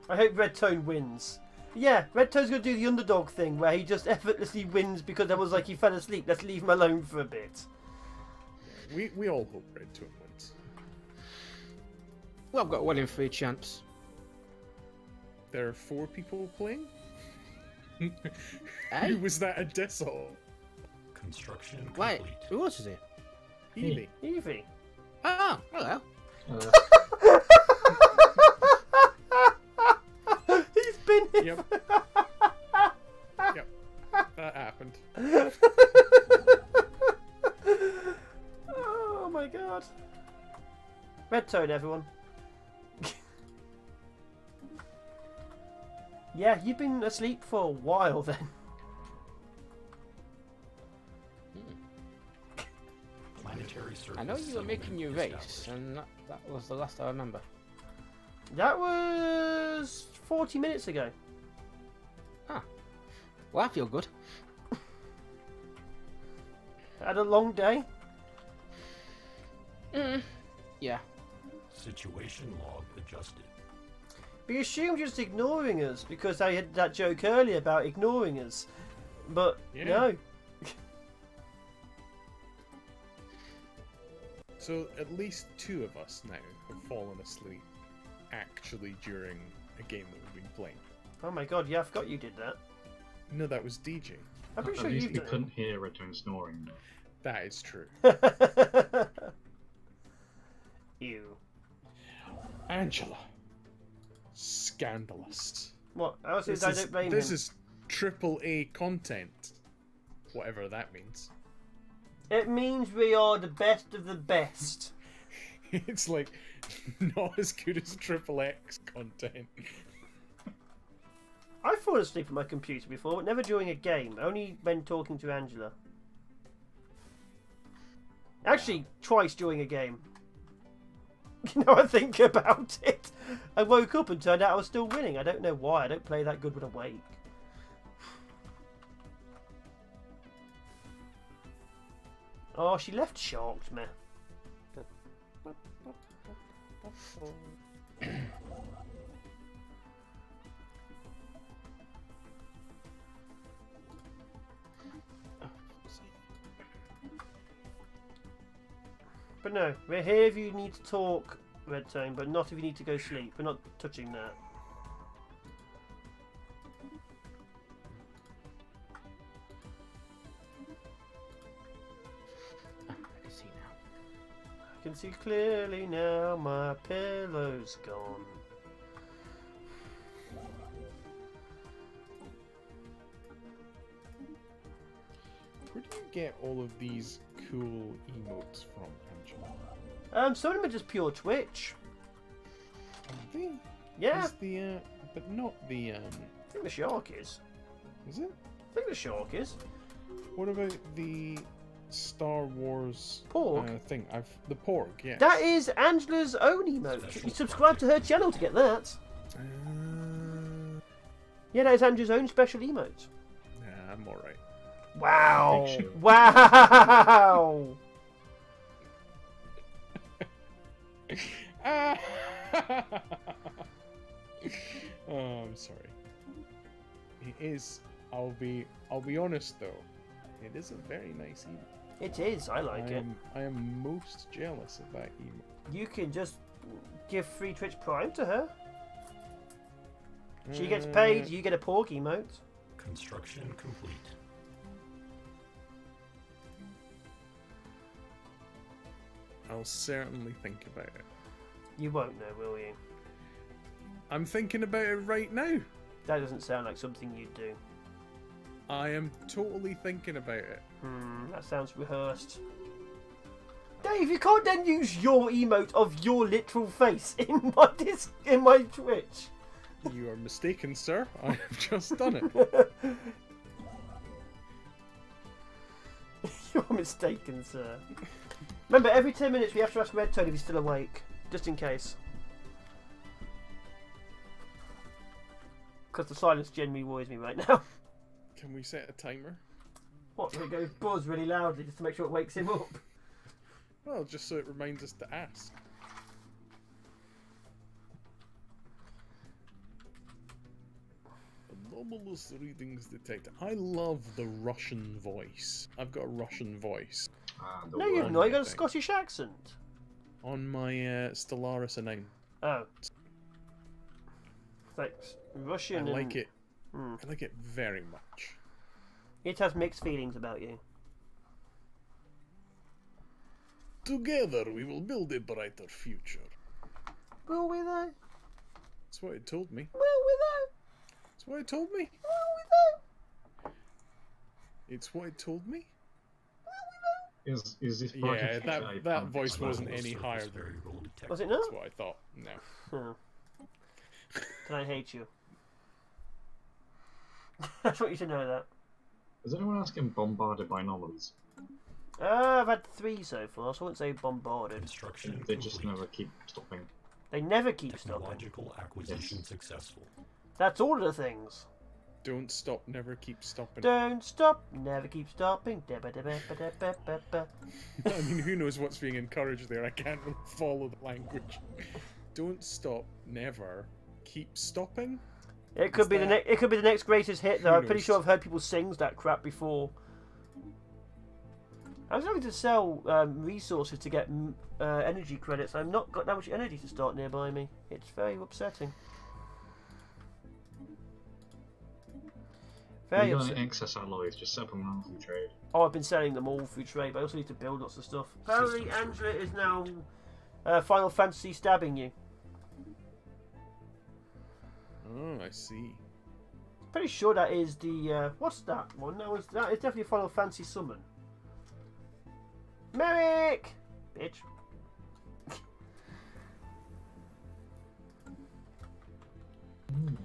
I hope Red Tone wins. Yeah, Red Tone's going to do the underdog thing where he just effortlessly wins because everyone's like, he fell asleep, let's leave him alone for a bit. We all hope Redtone wins. Well, I've got 1 in 3 chance. There are 4 people playing? Hey? Who was that a diss on? Construction complete. Wait, who else is here? Evie. Evie. Oh, hello. He's been here. Yep. Yep. That happened. Oh my god. Red Tone, everyone. Yeah, you've been asleep for a while then. Planetary surface I know you were making your settlement race, established. and that was the last I remember. That was 40 minutes ago. Well, I feel good. Had a long day. Yeah. Situation log adjusted. We assumed you're just ignoring us because I had that joke earlier about ignoring us. But Yeah. no. So at least 2 of us now have fallen asleep actually during a game that we've been playing. Oh my god, yeah, I forgot you did that. No, that was DJ. I'm pretty At sure least you've you done couldn't hear Redtone snoring. That is true. it. Ew. Angela. Scandalous. What? I This don't blame this him. is AAA content. Whatever that means. It means we are the best of the best. It's like not as good as XXX content. I've fallen asleep at my computer before, but never during a game. Only when talking to Angela. Actually, twice during a game. You know, I think about it. I woke up and turned out I was still winning. I don't know why. I don't play that good when awake. Oh, she left shocked, man. But no, we're here if you need to talk, Red Tone, but not if you need to go sleep. We're not touching that. I can see now. I can see clearly now, my pillow's gone. Where do you get all of these cool emotes from, Angela? Some of them are just pure Twitch. Are they? Yeah. Is the but not the I think the shark is. Is it? I think the shark is. What about the Star Wars Porg? thing? The Porg, yes. That is Angela's own emote. You subscribe to her channel to get that. Yeah, that is Angela's own special emote. Nah, I'm alright. Wow! Big show. Wow! Oh, I'm sorry. It is. I'll be honest though. It is a very nice emote. It is. I like it. I am most jealous of that emote. You can just give free Twitch Prime to her. She gets paid. You get a pork emote. Construction complete. I'll certainly think about it. You won't know, will you? I'm thinking about it right now. That doesn't sound like something you'd do. I am totally thinking about it. That sounds rehearsed. Dave, you can't then use your emote of your literal face in my Twitch. You are mistaken, sir. I have just done it. You're mistaken, sir. Remember, every 10 minutes we have to ask Red Toad if he's still awake. Just in case. Because the silence generally worries me right now. Can we set a timer? What, it goes buzz really loudly just to make sure it wakes him up? Well, just so it reminds us to ask. Anomalous readings detected. I love the Russian voice. I've got a Russian voice. No, you've not. You got a Scottish accent. On my Stellaris name. Oh. Thanks. Russian. I like it. Hmm. I like it very much. It has mixed feelings about you. Together we will build a brighter future. Will we though? That's what it told me. Will we though? That's what it told me. Will we though? It's what it told me. Is this Yeah, project a that pump voice wasn't Surface any higher than. variable detected. Was it not? That's what I thought. No. Oh. Can I hate you? I want you to know that. Is anyone else getting bombarded by anomalies? I've had 3 so far, so I wouldn't say bombarded. Construction They just complete. never keep stopping. They never keep stopping. Technological acquisition successful. That's all of the things. Don't stop, never keep stopping. Don't stop, never keep stopping. Da-ba-da-ba-ba-da-ba-ba-ba. I mean, who knows what's being encouraged there? I can't really follow the language. Don't stop, never keep stopping. It could be it could be the next greatest hit though. Who I'm pretty knows? sure I've heard people sing that crap before. I was having to sell resources to get energy credits. I've not got that much energy to start nearby me. It's very upsetting. Very You got upsetting. excess alloys, just set them around through trade. Oh, I've been selling them all through trade, but I also need to build lots of stuff. Apparently, Angela is now Final Fantasy stabbing you. Oh, I see. Pretty sure that is the what's that one? That is definitely a Final Fantasy summon. Merrick, bitch.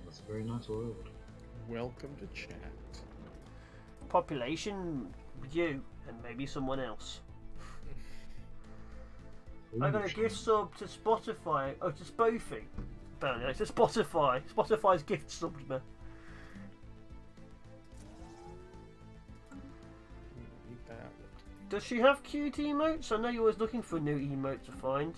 That's a very nice world. Welcome to chat. Population, you, and maybe someone else. I got a gift sub to Spotify. Oh, to Spoofy. Apparently, it's to Spotify. Spotify's gift subbed me. Need that. Does she have cute emotes? I know you're always looking for a new emote to find.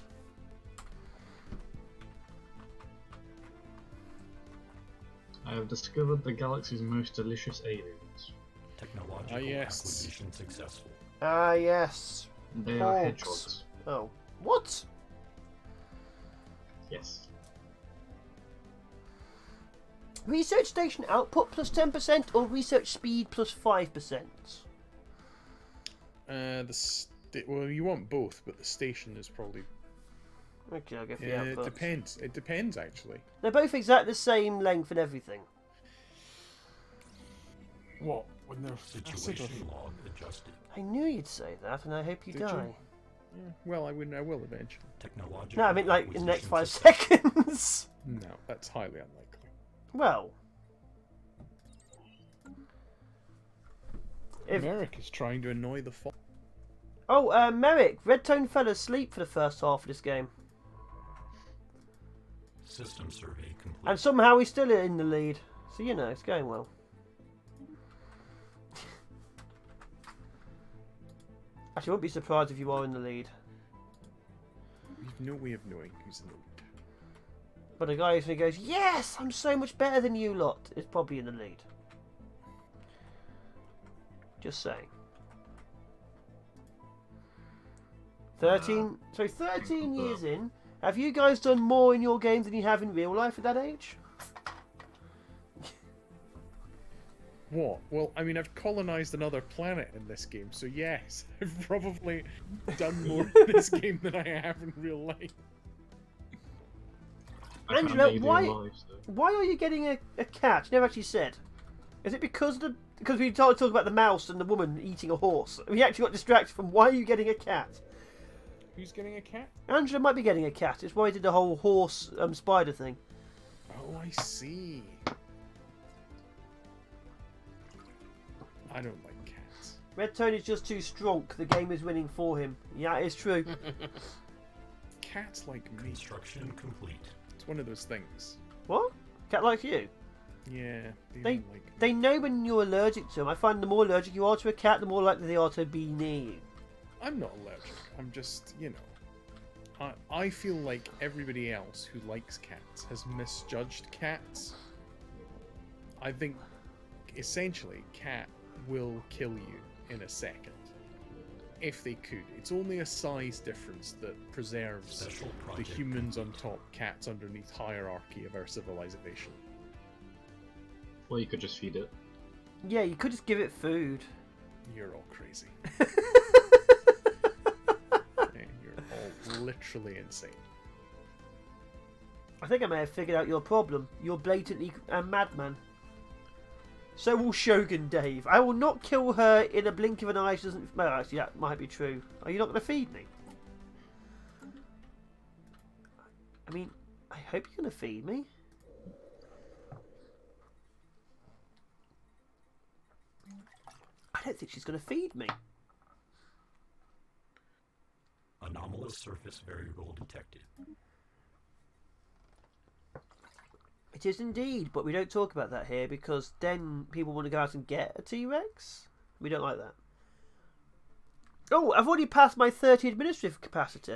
I have discovered the galaxy's most delicious aliens. Technological yes. acquisition successful. Ah, yes. They are Porgs. hedgehogs. Oh. What? Yes. Research station output plus 10% or research speed plus 5%? Well, you want both, but the station is probably. Okay, I'll go for the Yeah, output. it depends. It depends, actually. They're both exactly the same length and everything. What? When they're Situation log adjusted. I knew you'd say that, and I hope you Did you? die. Well, I will eventually. Technological. No, I mean like in the next 5 acquisition seconds. No, that's highly unlikely. Well, if America's trying to annoy the fo- Merrick, Red Tone fell asleep for the first half of this game, System survey complete. and somehow he's still in the lead. So you know it's going well. Actually, I wouldn't be surprised if you are in the lead. We've no way of knowing who's in the lead. But a guy who goes, "Yes, I'm so much better than you lot," is probably in the lead. Just saying. 13 years in, have you guys done more in your games than you have in real life at that age? What? Well, I mean, I've colonized another planet in this game, so yes, I've probably done more in this game than I have in real life. I found Angela, Lady why alive, so. why are you getting a cat? You never actually said. Is it because we talked about the mouse and the woman eating a horse? We actually got distracted from why are you getting a cat? Who's getting a cat? Angela might be getting a cat. It's why he did the whole horse spider thing. Oh, I see. I don't like cats. Red Tone is just too strong. The game is winning for him. Yeah, it's true. Cats like me. Construction complete. It's one of those things. What? Cat likes you? Yeah, They- don't like me. They know when you're allergic to them. I find the more allergic you are to a cat, the more likely they are to be near you. I'm not allergic. I'm just, you know. I feel like everybody else who likes cats has misjudged cats. I think, essentially, cat will kill you in a second. If they could. It's only a size difference that preserves Special the project. humans on top, cats underneath hierarchy of our civilization. Or you could just feed it. Yeah, you could just give it food. You're all crazy. Yeah, you're all literally insane. I think I may have figured out your problem. You're blatantly a madman. So will Shogun Dave. I will not kill her in a blink of an eye. She doesn't. Well, actually, that might be true. Are you not going to feed me? I mean, I hope you're going to feed me. I don't think she's going to feed me. Anomalous surface variable detected. It is indeed, but we don't talk about that here because then people want to go out and get a T-Rex. We don't like that. Oh, I've already passed my 30 administrative capacity.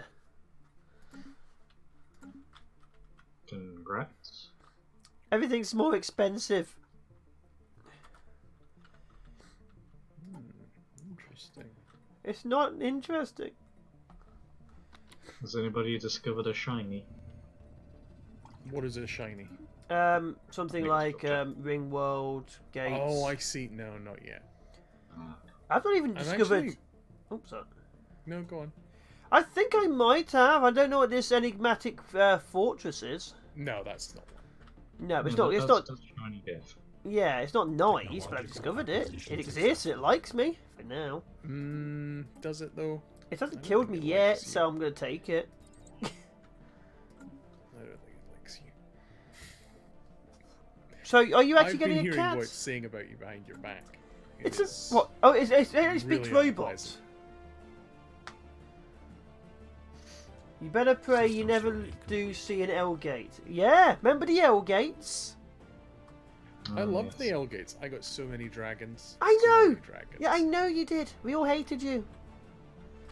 Congrats. Everything's more expensive. Interesting. It's not interesting. Has anybody discovered a shiny? What is a shiny? Something Next like subject. Ring World, Gates. Oh, I see. No, not yet. I've not even I'm discovered. actually- Oops, sorry. No, go on. I think I might have. I don't know what this enigmatic fortress is. No, that's not one. No, it's No, not. It's that's- not. that's shiny death. Yeah, it's not nice, but I've Technological discovered it. acquisition It exists. It likes me for now. Does it though? It hasn't I don't killed me think it yet, likes you. so I'm gonna take it. I don't think it likes you. So, are you actually I've getting been a hearing cat? what's saying about you behind your back. It's is a what? Oh, it speaks really robot. unpleasant. You better pray you System never survey do see an L gate. Yeah, remember the L gates? I Oh, loved the yes. L gates. I got so many dragons. I So know! many dragons. Yeah, I know you did. We all hated you.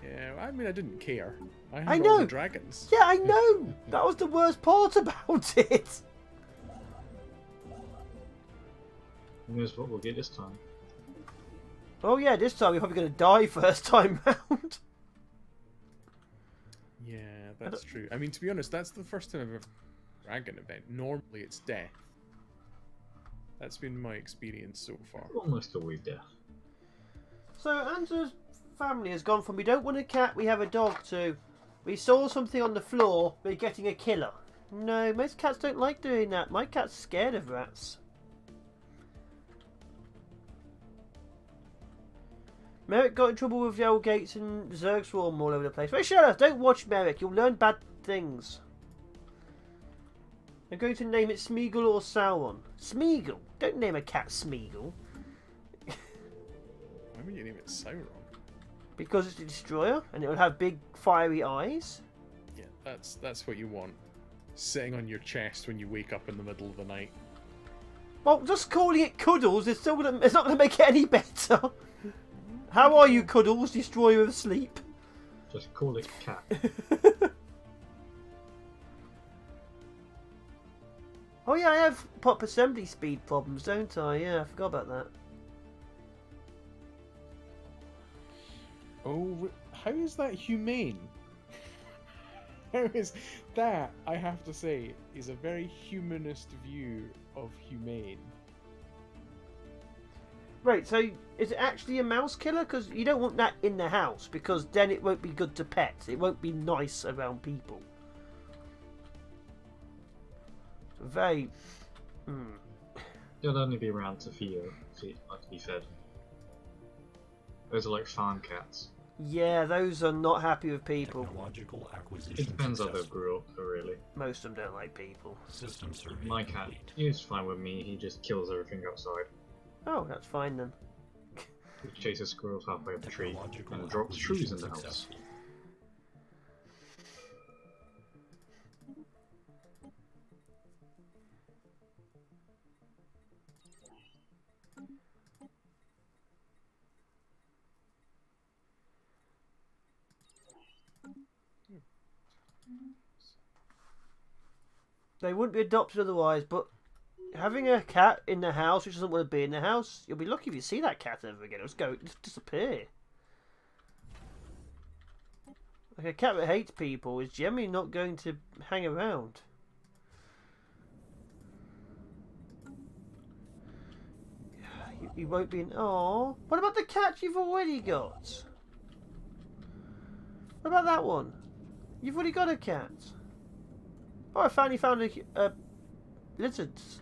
Yeah, I mean, I didn't care. I had I all know. the dragons. Yeah, I know. That was the worst part about it. Who knows what we'll get this time? Oh yeah, this time we're probably gonna die first time round. Yeah, that's true. I mean, to be honest, that's the first time I've ever dragon event. Normally, it's death. That's been my experience so far. Almost always death. So Angela's family has gone from we don't want a cat, we have a dog to we saw something on the floor, we're getting a killer. No, most cats don't like doing that. My cat's scared of rats. Merrick got in trouble with the old gates and Zerg swarm all over the place. Wait, shut up! Don't watch Merrick. You'll learn bad things. I'm going to name it Smeagol or Sauron. Smeagol. Don't name a cat Smeagol. Why would you name it Sauron? Because it's a destroyer and it will have big fiery eyes. Yeah, that's what you want. Sitting on your chest when you wake up in the middle of the night. Well, just calling it Cuddles is still it's not going to make it any better. How are you, Cuddles, destroyer of sleep? Just call it cat. Oh yeah, I have pop assembly speed problems, don't I? Yeah, I forgot about that. Oh, how is that humane? How is that? I have to say, is a very humanist view of humane. Right, so is it actually a mouse killer? Because you don't want that in the house, because then it won't be good to pets. It won't be nice around people. Very... It'll only be around to feed, like to be fed. Those are like farm cats. Yeah, those are not happy with people. Technological acquisition It depends how they successful. grew up, really. Most of them don't like people. System survey My cat, complete. he's fine with me, he just kills everything outside. Oh, that's fine then. He chases squirrels halfway up the tree Technological and drops acquisition trees in the house. successful. They wouldn't be adopted otherwise, but having a cat in the house which doesn't want to be in the house, you'll be lucky if you see that cat ever again. It'll just disappear. Like a cat that hates people is generally not going to hang around. He won't be in... Oh, what about the cat you've already got? What about that one? You've already got a cat. Oh, I finally found a lizards.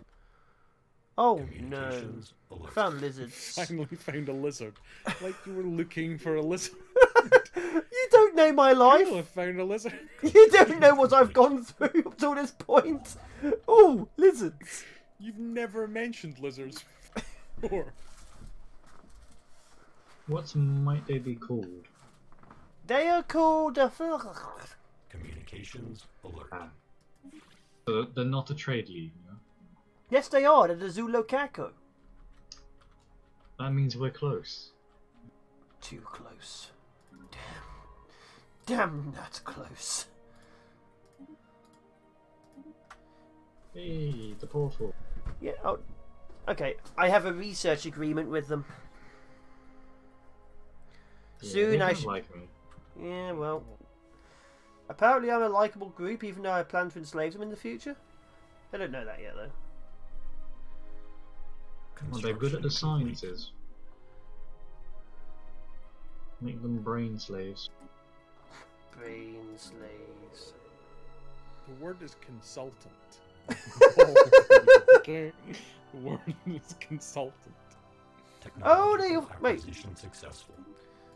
Oh no! Communications I alert. found lizards. Finally found a lizard. Like you were looking for a lizard. You don't know my Cool, life. I found a lizard. You don't know what I've gone through up to this point. Oh, lizards. You've never mentioned lizards before. What might they be called? They are called Communications alert. Ah. So they're not a trade league, you know? Yes, they are. They're the Zulokako. That means we're close. Too close. Damn, that's close. Hey, the portal. Yeah. Oh, okay. I have a research agreement with them. Yeah, Soon they I don't should. like me. Yeah, well. Apparently I'm a likeable group, even though I plan to enslave them in the future. They don't know that yet, though. Well, they're good at the Construction complete. sciences. Make them brain slaves. Brain slaves. The word is consultant. The word is consultant. Oh, they- Technological wait. acquisition successful.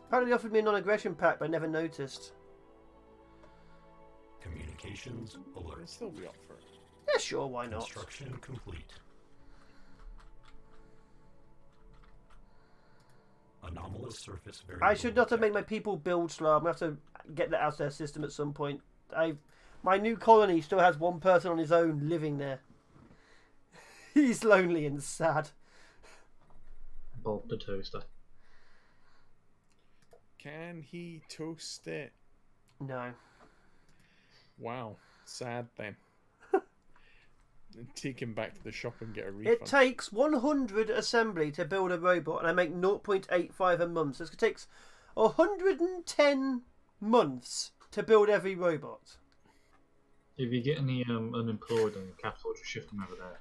Apparently they offered me a non-aggression pact, but I never noticed. Communications I'd alert. still be up for it. Yeah, sure, why not? Construction complete. Anomalous surface variable. I should not have made my people build slow. I'm going to have to get that out of their system at some point. My new colony still has one person on his own living there. He's lonely and sad. Bob the toaster. Can he toast it? No. Wow, sad then. Take him back to the shop and get a It refund. takes 100 assembly to build a robot, and I make 0.85 a month. So it takes 110 months to build every robot. If you get any unemployed on the capital, just shift them over there.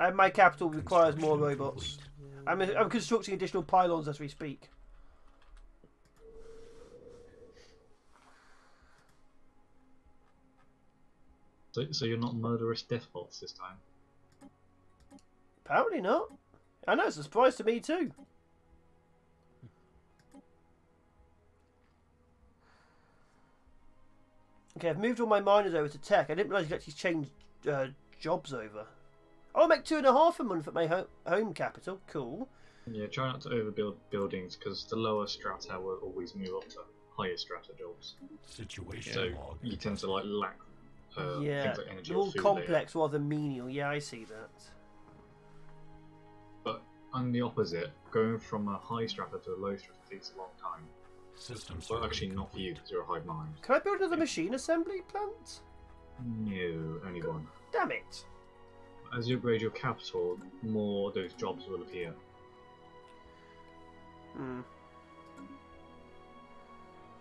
And my capital requires more Construction robots. complete. I'm constructing additional pylons as we speak. So you're not murderous deathbots this time. Apparently not. I know, it's a surprise to me too. Okay, I've moved all my miners over to tech. I didn't realise you could actually change jobs over. I'll make 2.5 a month at my home capital. Cool. Yeah, try not to overbuild buildings because the lower strata will always move up to higher strata jobs. Situation So log. you tend to like lack Yeah, things like energy they're or all food complex rather than menial. Yeah, I see that. But on the opposite, going from a high strata to a low strata takes a long time. Systems. Well, actually not for you because you're a hive mind. Can I build another machine assembly plant? No, only one. Damn it. As you upgrade your capital, more of those jobs will appear. Hmm.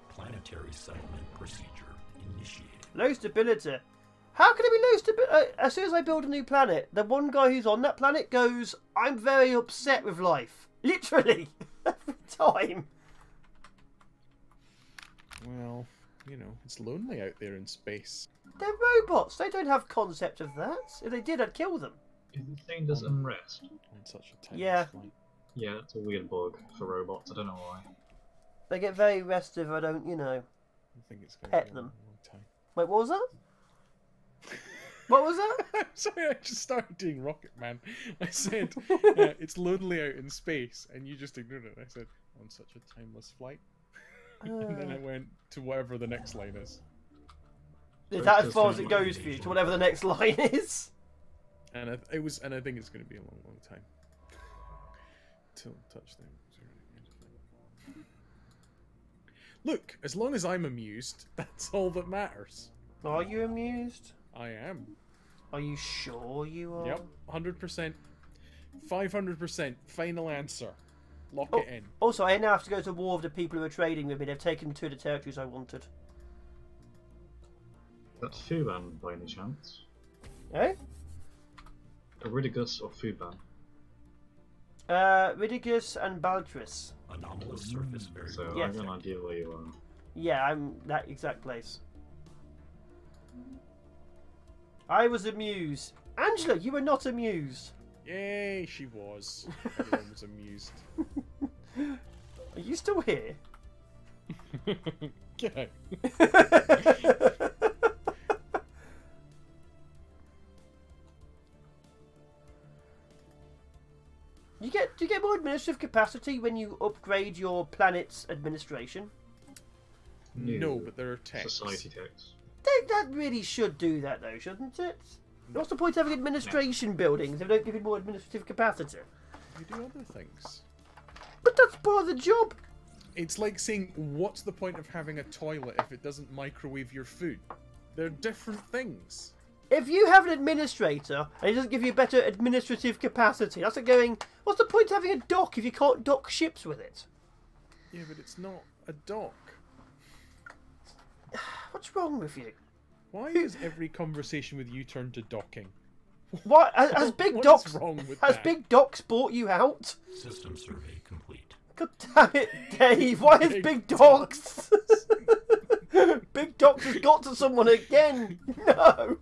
Planetary settlement procedure initiated. Low stability. How can it be low stability? As soon as I build a new planet, the one guy who's on that planet goes, "I'm very upset with life." Literally. Every time. Well, you know, it's lonely out there in space. They're robots. They don't have concept of that. If they did, I'd kill them. Is the same does unrest? On such a timeless Yeah. flight. Yeah, that's a weird bug for robots. I don't know why. They get very restive. I don't, I think it's going Pet to be a them. long time. Wait, what was that? What was that? I'm sorry, I just started doing Rocket Man. I said, it's lonely out in space, and you just ignored it. I said, on such a timeless flight. And then I went to whatever the next line is. Is that as far as it goes for you, to whatever the next line is? And I think it's going to be a long, long time. Till touchdown. Look, as long as I'm amused, that's all that matters. Are you amused? I am. Are you sure you are? Yep, 100%. 500%. Final answer. Lock Oh. it in. Also, I now have to go to war with the people who are trading with me. They've taken 2 of the territories I wanted. That's Fuban by any chance? Eh? Iridigus or Fuban? Ridigus and Baltris. Anomalous surface very So Yeah. I have an idea where you are. Yeah, I'm that exact place. I was amused. Angela, you were not amused. Yay, she was. Everyone was amused. Are you still here? Get out. Do you get more administrative capacity when you upgrade your planet's administration? No, but there are texts. Society text. That really should do that though, shouldn't it? What's the point of having administration buildings if they don't give you more administrative capacity? You do other things. But that's part of the job. It's like saying, what's the point of having a toilet if it doesn't microwave your food? They're different things. If you have an administrator and he doesn't give you better administrative capacity, that's like going, what's the point of having a dock if you can't dock ships with it? Yeah, but it's not a dock. What's wrong with you? Why does every conversation with you turn to docking? What has Big What Doc's is wrong with has that? Big Doc's bought you out? System survey complete. God damn it, Dave! Why is Big Big Doc's? Big Doc's has got to someone again. No.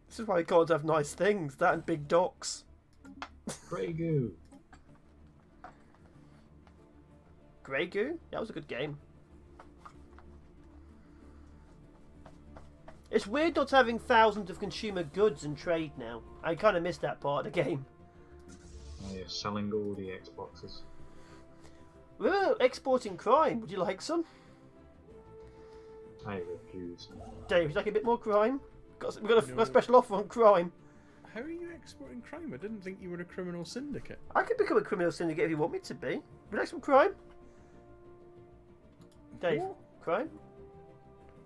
This is why we can't have nice things. That and Big Doc's. Grey Goo. Grey Goo? That was a good game. It's weird not having thousands of consumer goods and trade now. I kind of missed that part of the game. Oh, you're selling all the Xboxes. We're exporting crime. Would you like some? I refuse. Dave, would you like a bit more crime? We've got No. a special offer on crime. How are you exporting crime? I didn't think you were a criminal syndicate. I could become a criminal syndicate if you want me to be. Would you like some crime? Dave, What? crime?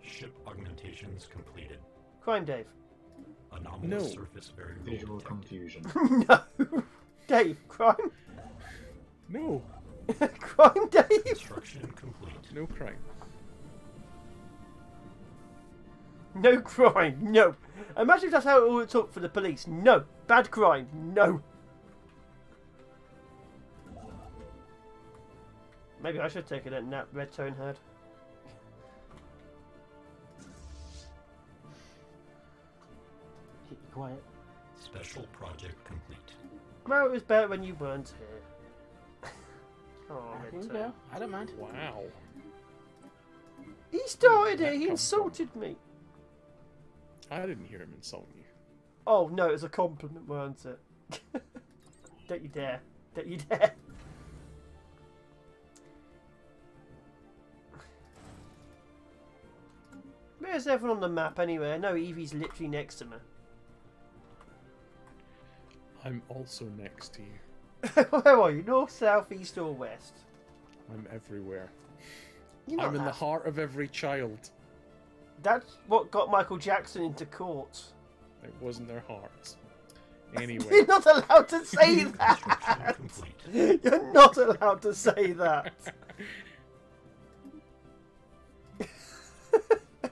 Ship augmentations completed. Crime, Dave. Anomalous No. surface variable Visual detected. confusion. No. Dave, crime? No. Crime, Dave? Construction complete. No crime. No crime, no. Imagine if that's how it all took for the police. No. Bad crime, no. Maybe I should take a nap, Red Tone Head. Keep you quiet. Special project complete. Well, it was better when you weren't here. Oh, Here Red we Tone. go. I don't mind. Wow. He started Where it. did He that come insulted me. I didn't hear him insult you. Oh no, it was a compliment, weren't it? Don't you dare! Don't you dare! Where's everyone on the map anyway? I know Evie's literally next to me. I'm also next to you. Where are you? North, south, east, or west? I'm everywhere. You're I'm not in the that- heart of every child. That's what got Michael Jackson into court. It wasn't their hearts. Anyway, You're not allowed to say Construction that. complete. You're not allowed to say that.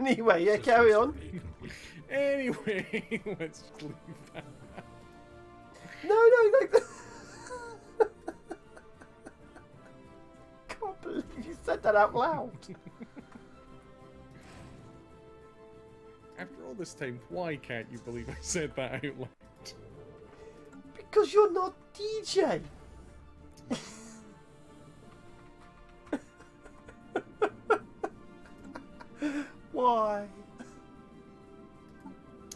Anyway, yeah, System carry on. survey complete. anyway, let's leave that. No. Can't believe you said that out loud. After all this time, why can't you believe I said that out loud? Because you're not DJ. Why?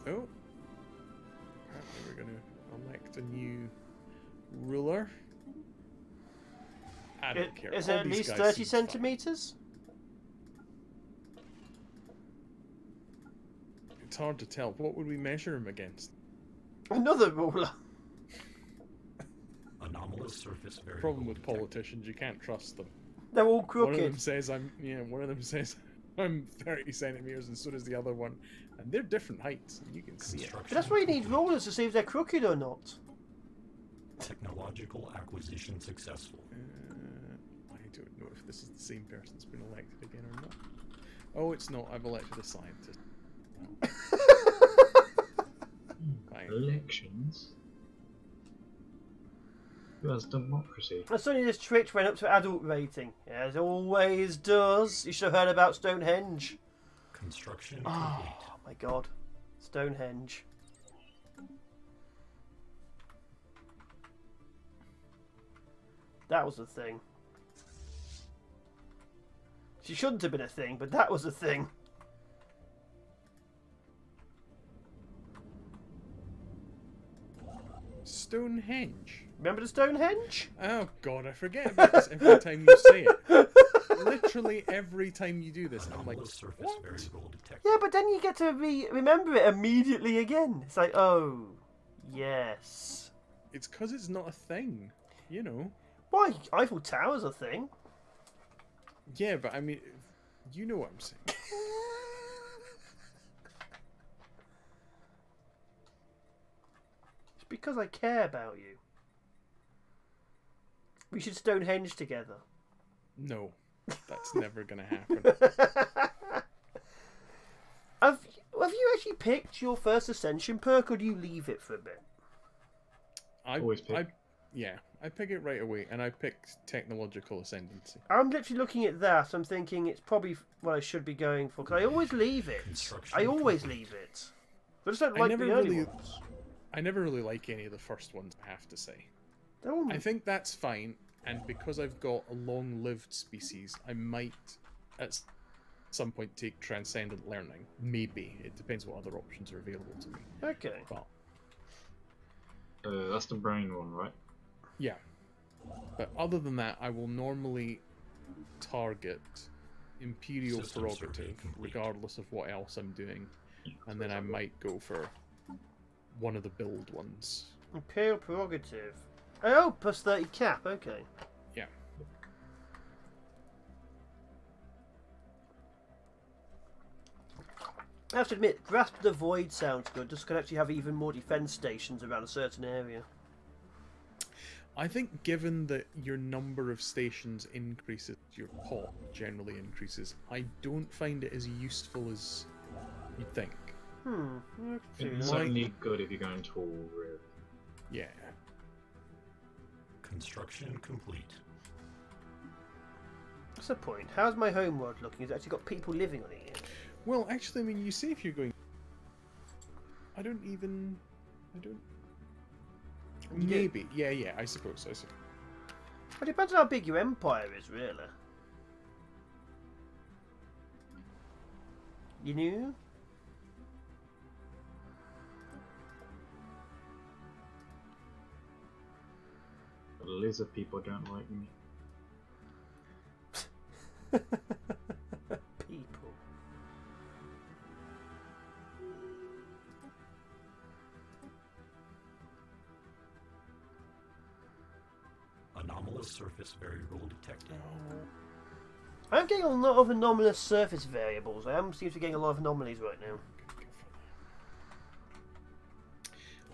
Oh. Apparently we're going to elect a new ruler. I don't care. Is All it at these least guys 30 seem fine. centimetres? It's hard to tell. What would we measure him against? Another ruler. Anomalous surface variable. Problem with detected. politicians, you can't trust them. They're all One of crooked. them says one of them says I'm 30 centimeters, and so does the other one, and they're different heights. And you can see it. But Construction that's why you need complete. rulers to see if they're crooked or not. Technological acquisition successful. I don't know if this is the same person that's been elected again or not. Oh, it's not. I've elected a scientist. Fine. Elections? Who has democracy? And suddenly this Twitch went up to adult rating. As always does. You should have heard about Stonehenge. Construction Oh complete. my god. Stonehenge. That was a thing. She shouldn't have been a thing, but that was a thing. Stonehenge. Remember the Stonehenge? Oh god, I forget about this every time you say it. Literally every time you do this, I'm like, Anomalous surface what? variable detected. Yeah, but then you get to remember it immediately again. It's like, oh, yes. It's because it's not a thing, you know. Why? Eiffel Tower's a thing. Yeah, but I mean, you know what I'm saying. It's because I care about you. We should Stonehenge together. No, that's never gonna happen. Have you actually picked your first Ascension perk, or do you leave it for a bit? Always pick. I pick it right away, and I picked Technological Ascendancy. I'm literally looking at that. I'm thinking it's probably what I should be going for, because I always leave it. Construction I always complete. leave it. I just don't I like never the early really- ones. I never really like any of the first ones, I have to say. They're all... I think that's fine, and because I've got a long-lived species, I might at some point take Transcendent Learning. Maybe. It depends what other options are available to me. Okay. But, That's the brain one, right? yeah. But other than that, I will normally target Imperial System survey Prerogative, complete. regardless of what else I'm doing. And then I might go for one of the build ones. Imperial Prerogative. Oh, plus 30 cap. Okay. Yeah. I have to admit, Grasp the Void sounds good. Just can actually have even more defense stations around a certain area. I think given that your number of stations increases, your pot generally increases, I don't find it as useful as you'd think. It's certainly good if you're going tall, really. Yeah. Construction complete. What's the point? How's my homeworld looking? Has it actually got people living on it yet? Well, actually, I mean, you see if you're going... I don't... Maybe. Yeah, I suppose. It depends on how big your empire is, really. You knew? The lizard people don't like me. People. Anomalous surface variable detected. I'm getting a lot of anomalous surface variables. I am seem to be getting a lot of anomalies right now.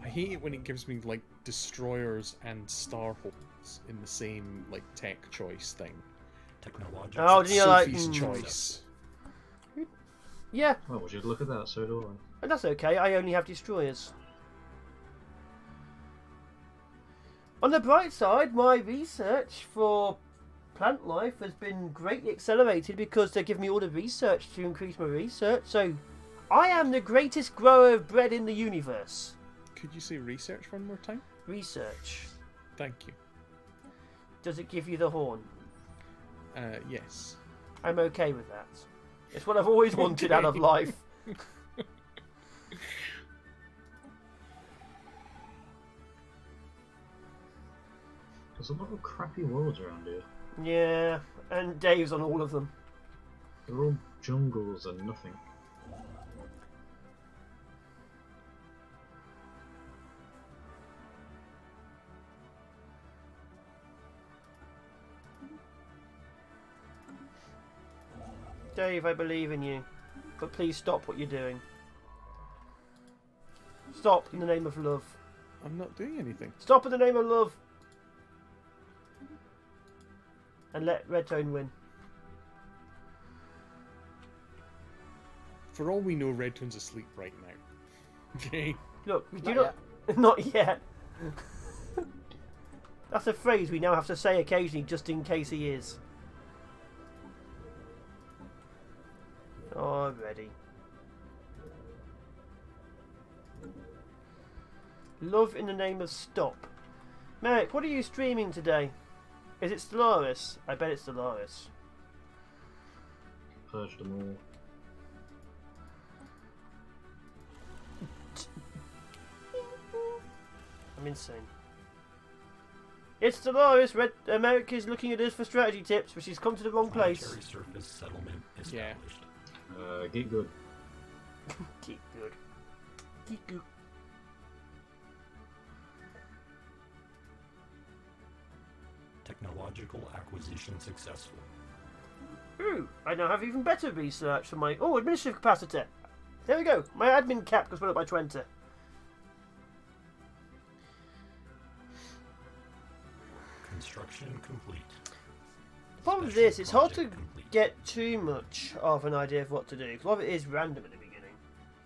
I hate it when it gives me like destroyers and star holes in the same like tech choice thing. Technological. Oh, do you like? Sophie's choice. Yeah, Oh, would you look at that? So do I. and that's okay. I only have destroyers. On the bright side, my research for plant life has been greatly accelerated because they give me all the research to increase my research. So, I am the greatest grower of bread in the universe. Could you say research one more time? Research. Thank you. Does it give you the horn? Yes. I'm okay with that. It's what I've always wanted out of life. There's a lot of crappy worlds around here. Yeah, and Dave's on all of them. They're all jungles and nothing. Dave, I believe in you. But please stop what you're doing. Stop in the name of love. I'm not doing anything. Stop in the name of love. And let Red Tone win. For all we know, Redtone's asleep right now. Okay. Look, we do Not not... Not yet. That's a phrase we now have to say occasionally just in case he is. Already. Love in the name of stop. Merrick, what are you streaming today? Is it Stellaris? I bet it's Stellaris. Purged them all. I'm insane. It's Stellaris. Red America's looking at us for strategy tips, but she's come to the wrong place. Planetary surface settlement Yeah. established. Get good. Keep good. Keep good. Technological acquisition successful. Ooh, I now have even better research for my... Oh, administrative capacity. There we go. My admin cap goes up by 20. Construction complete. The problem with Special this, it's hard to project complete. get too much of an idea of what to do, because a lot of it is random at the beginning.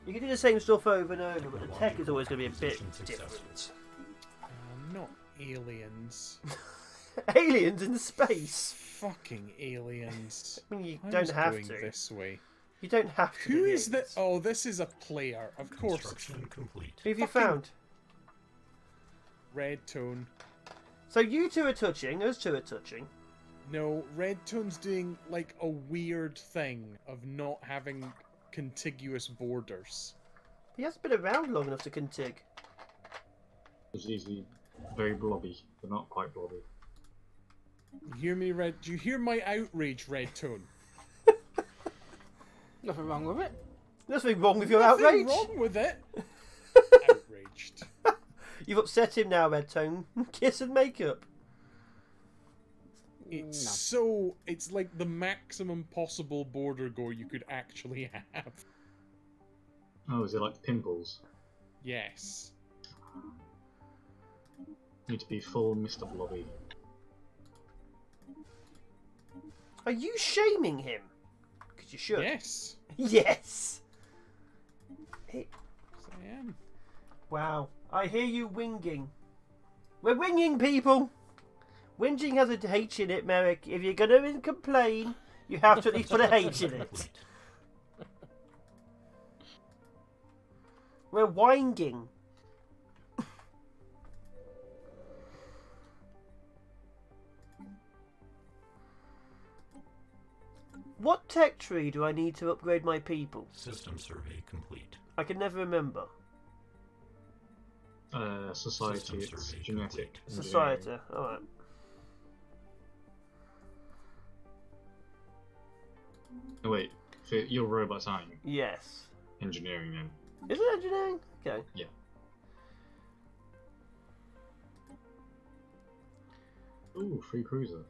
You can do the same stuff over and over, but the tech is always going to be a bit different. Not aliens. Aliens in space. Fucking aliens. I mean, you I don't was have going to. this way. You don't have to. Who do the is that? aliens. Oh, this is a player. Of course. Construction complete. Who have you fucking- found? Red Tone. So you two are touching, us two are touching. No, Red Tone's doing like a weird thing of not having contiguous borders. He hasn't been around long enough to contig. It's usually very blobby, but not quite blobby. You hear me, Red? Do you hear my outrage, Red Tone? Nothing wrong with it. Nothing wrong with your Nothing outrage. wrong with it. Outraged. You've upset him now, Red Tone. Kiss and makeup. It's No. so... It's like the maximum possible border gore you could actually have. Oh, is it like pimples? Yes. Need to be full Mr. Blobby. Are you shaming him? Because you should. Yes. Yes. Yes, I am. Wow. I hear you winging. We're winging, people. Whinging has a H in it, Merrick. If you're going to complain, you have to at least put a H in it. Complete. We're winging. What tech tree do I need to upgrade my people? System survey complete. I can never remember. Society, System it's survey genetic. complete. Society. Alright. Oh, wait, so you're robots, aren't you? Yes. Engineering then. Is it engineering? Okay. Yeah. Ooh, free cruiser.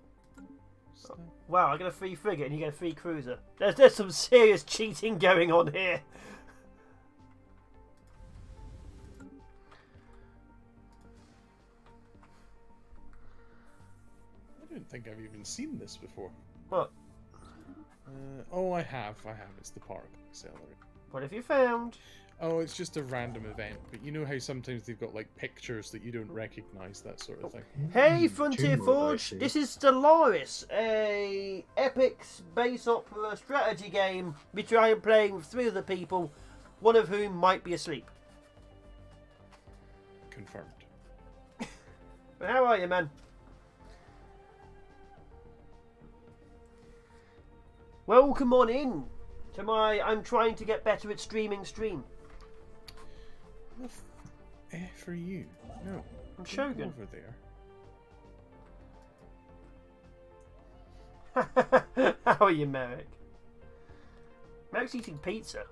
Wow, I get a free frigate and you get a free cruiser. There's some serious cheating going on here. I don't think I've even seen this before. What? Oh, I have. It's the park accelerator. What have you found? Oh, it's just a random event, but you know how sometimes they've got like pictures that you don't recognise, that sort of thing. Hey, Frontier Tomb Raider, I Forge! see. This is Stellaris, a epic space opera strategy game which I am playing with 3 other people, one of whom might be asleep. Confirmed. But how are you, man? Welcome on in to my I'm trying to get better at streaming stream. What for you? No. I'm Go Shogun. over there. How are you, Merrick? Merrick's eating pizza.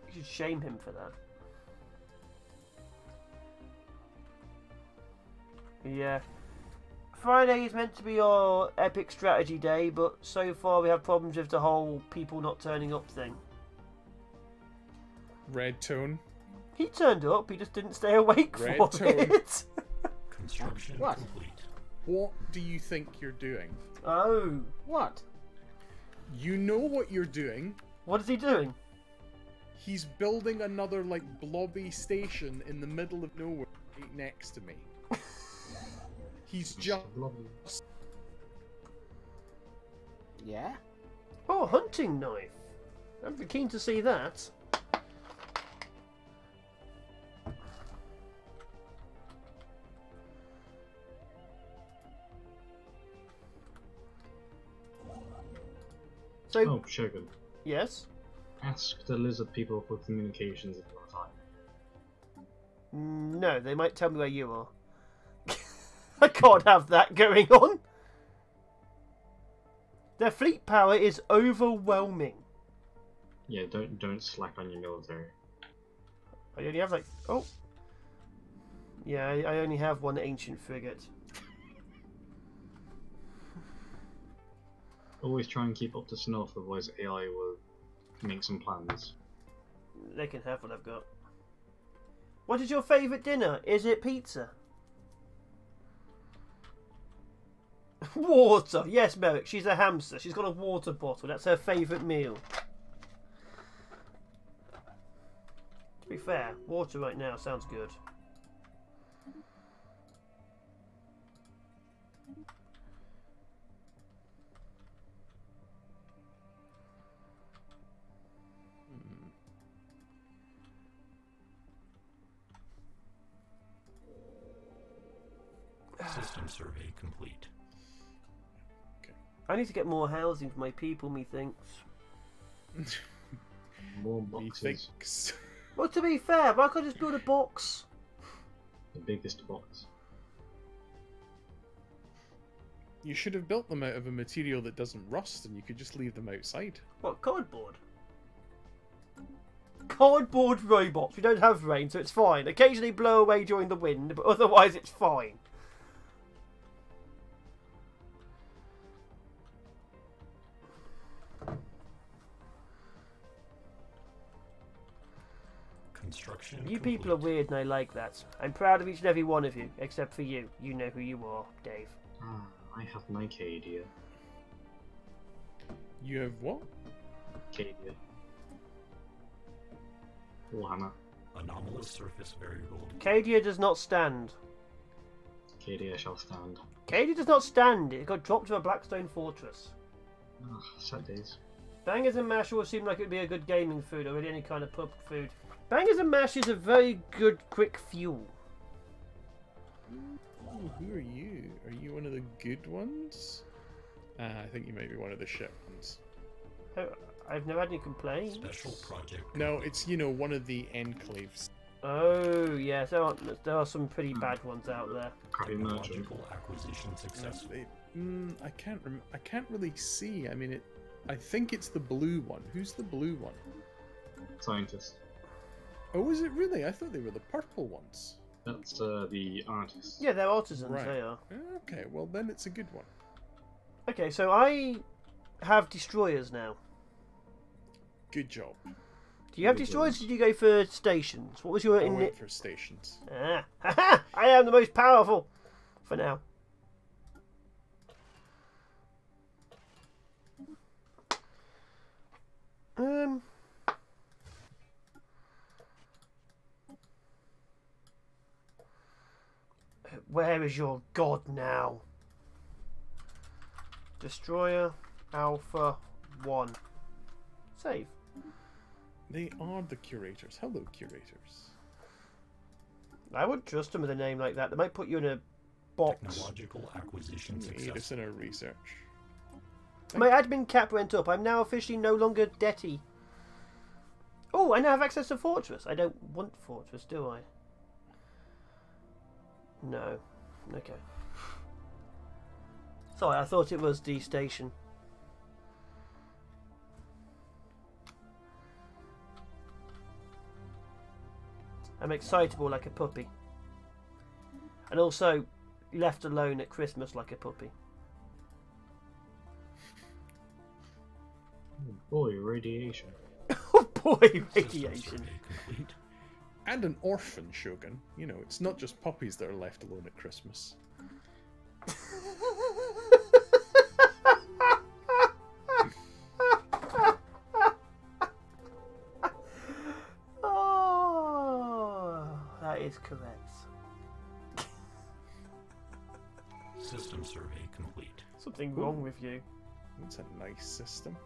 You should shame him for that. Yeah. Friday is meant to be our epic strategy day, but so far we have problems with the whole people not turning up thing. Red tone. He turned up, he just didn't stay awake Red for tone. it. Construction What? complete. What do you think you're doing? Oh. What? You know what you're doing. What is he doing? He's building another like blobby station in the middle of nowhere right next to me. He's just Yeah? Oh, a hunting knife. I'd be keen to see that. So, Oh, Shogun. yes? Ask the lizard people for communications if you want time. No, they might tell me where you are. I can't have that going on. Their fleet power is overwhelming. Yeah, don't slack on your military. I only have like... Oh. Yeah, I only have one ancient frigate. Always try and keep up to snuff, otherwise AI will make some plans. They can have what I've got. What is your favourite dinner? Is it pizza? Water! Yes, Merrick, she's a hamster. She's got a water bottle. That's her favourite meal. To be fair, water right now sounds good. System survey complete. I need to get more housing for my people, methinks. More boxes. Methinks. Well, to be fair, why can't I just build a box? The biggest box. You should have built them out of a material that doesn't rust, and you could just leave them outside. What, cardboard? Cardboard robots. We don't have rain, so it's fine. Occasionally blow away during the wind, but otherwise it's fine. Construction You complete. people are weird and I like that. I'm proud of each and every one of you, except for you. You know who you are, Dave. Ah, I have my Cadia. You have what? Cadia. Warhammer. Anomalous surface variable. Cadia does not stand. Cadia shall stand. Cadia does not stand. It got dropped to a Blackstone fortress. Ah, sad days. Bangers and mash always seem like it would be a good gaming food, or really any kind of pub food. Bangers and mash is a very good quick fuel. Ooh, who are you? Are you one of the good ones? I think you might be one of the ship ones. Oh, I've never had any complaints. Special project. No, it's, you know, one of the enclaves. Oh, yes, there are some pretty bad ones out there. Crappy merchant. Technological acquisition successful. I can't really see. I mean, I think it's the blue one. Who's the blue one? Scientist. Oh, is it really? I thought they were the purple ones. That's the artist. Yeah, they're artisans, Right. they are. Okay, well then it's a good one. Okay, so I have destroyers now. Good job. Do you have destroyers or did you go for stations? What was your... I went for stations. Ah, haha! I am the most powerful! For now. Where is your god now? Destroyer Alpha 1. Save. They are the curators. Hello, curators. I wouldn't trust them with a name like that. They might put you in a box. Technological acquisition Aid us successful. in our research. My admin cap went up. I'm now officially no longer debty. Oh, I now have access to Fortress. I don't want Fortress, do I? No. Okay. Sorry, I thought it was the station. I'm excitable like a puppy. And also left alone at Christmas like a puppy. Oh boy, radiation. Oh boy, System radiation. survey complete. And an orphan shogun. You know, it's not just puppies that are left alone at Christmas. Oh, that is correct. System survey complete. Something wrong with you. That's a nice system.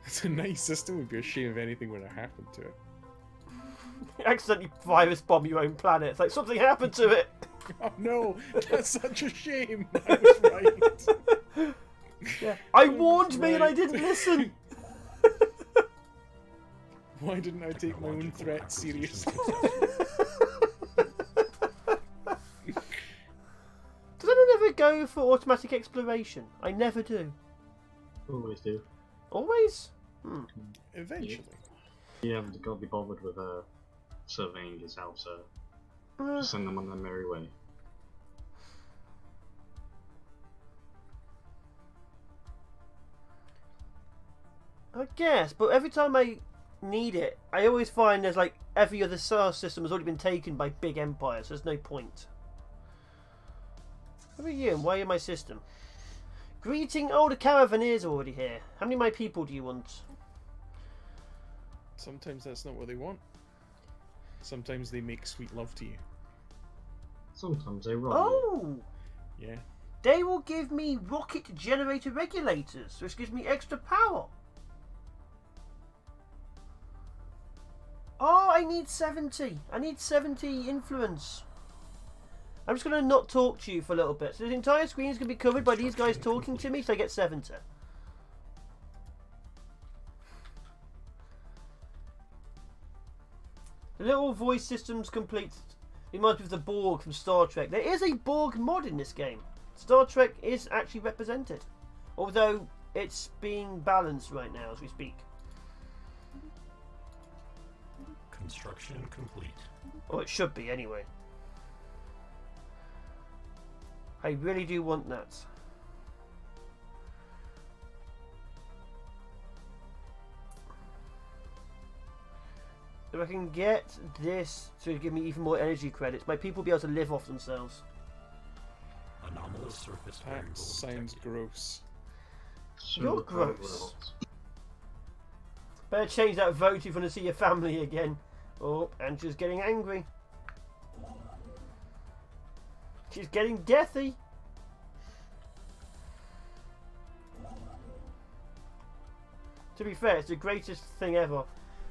It's a nice system. It would be a shame if anything were to happen to it. You accidentally virus bomb your own planet. It's like something happened to it. Oh no, that's such a shame. I was right. Yeah. I warned me and I didn't listen. Why didn't I take my own threat seriously? Does anyone ever go for automatic exploration? I never do. Always do. Always? Eventually. You haven't got to be bothered with surveying yourself, so Uh, just send them on their merry way. I guess, but every time I need it, I always find there's like every other star system has already been taken by big empires, so there's no point. Who are you and why are you in my system? Greeting! Oh, the caravaners are already here. How many of my people do you want? Sometimes that's not what they want. Sometimes they make sweet love to you. Sometimes they rob you. Oh! Yeah. They will give me rocket generator regulators, which gives me extra power. Oh, I need 70. I need 70 influence. I'm just going to not talk to you for a little bit. So the entire screen is going to be covered by these guys talking to me, so I get 70. The little voice system's complete. Reminds me of the Borg from Star Trek. There is a Borg mod in this game. Star Trek is actually represented. Although it's being balanced right now as we speak. Construction complete. Or it should be anyway. I really do want that. If I can get this to give me even more energy credits, my people will be able to live off themselves. Anomalous surface That variable sounds detected. gross. You're gross. Better change that vote if you want to see your family again. Oh, and she's getting angry. She's getting deathy. To be fair, it's the greatest thing ever.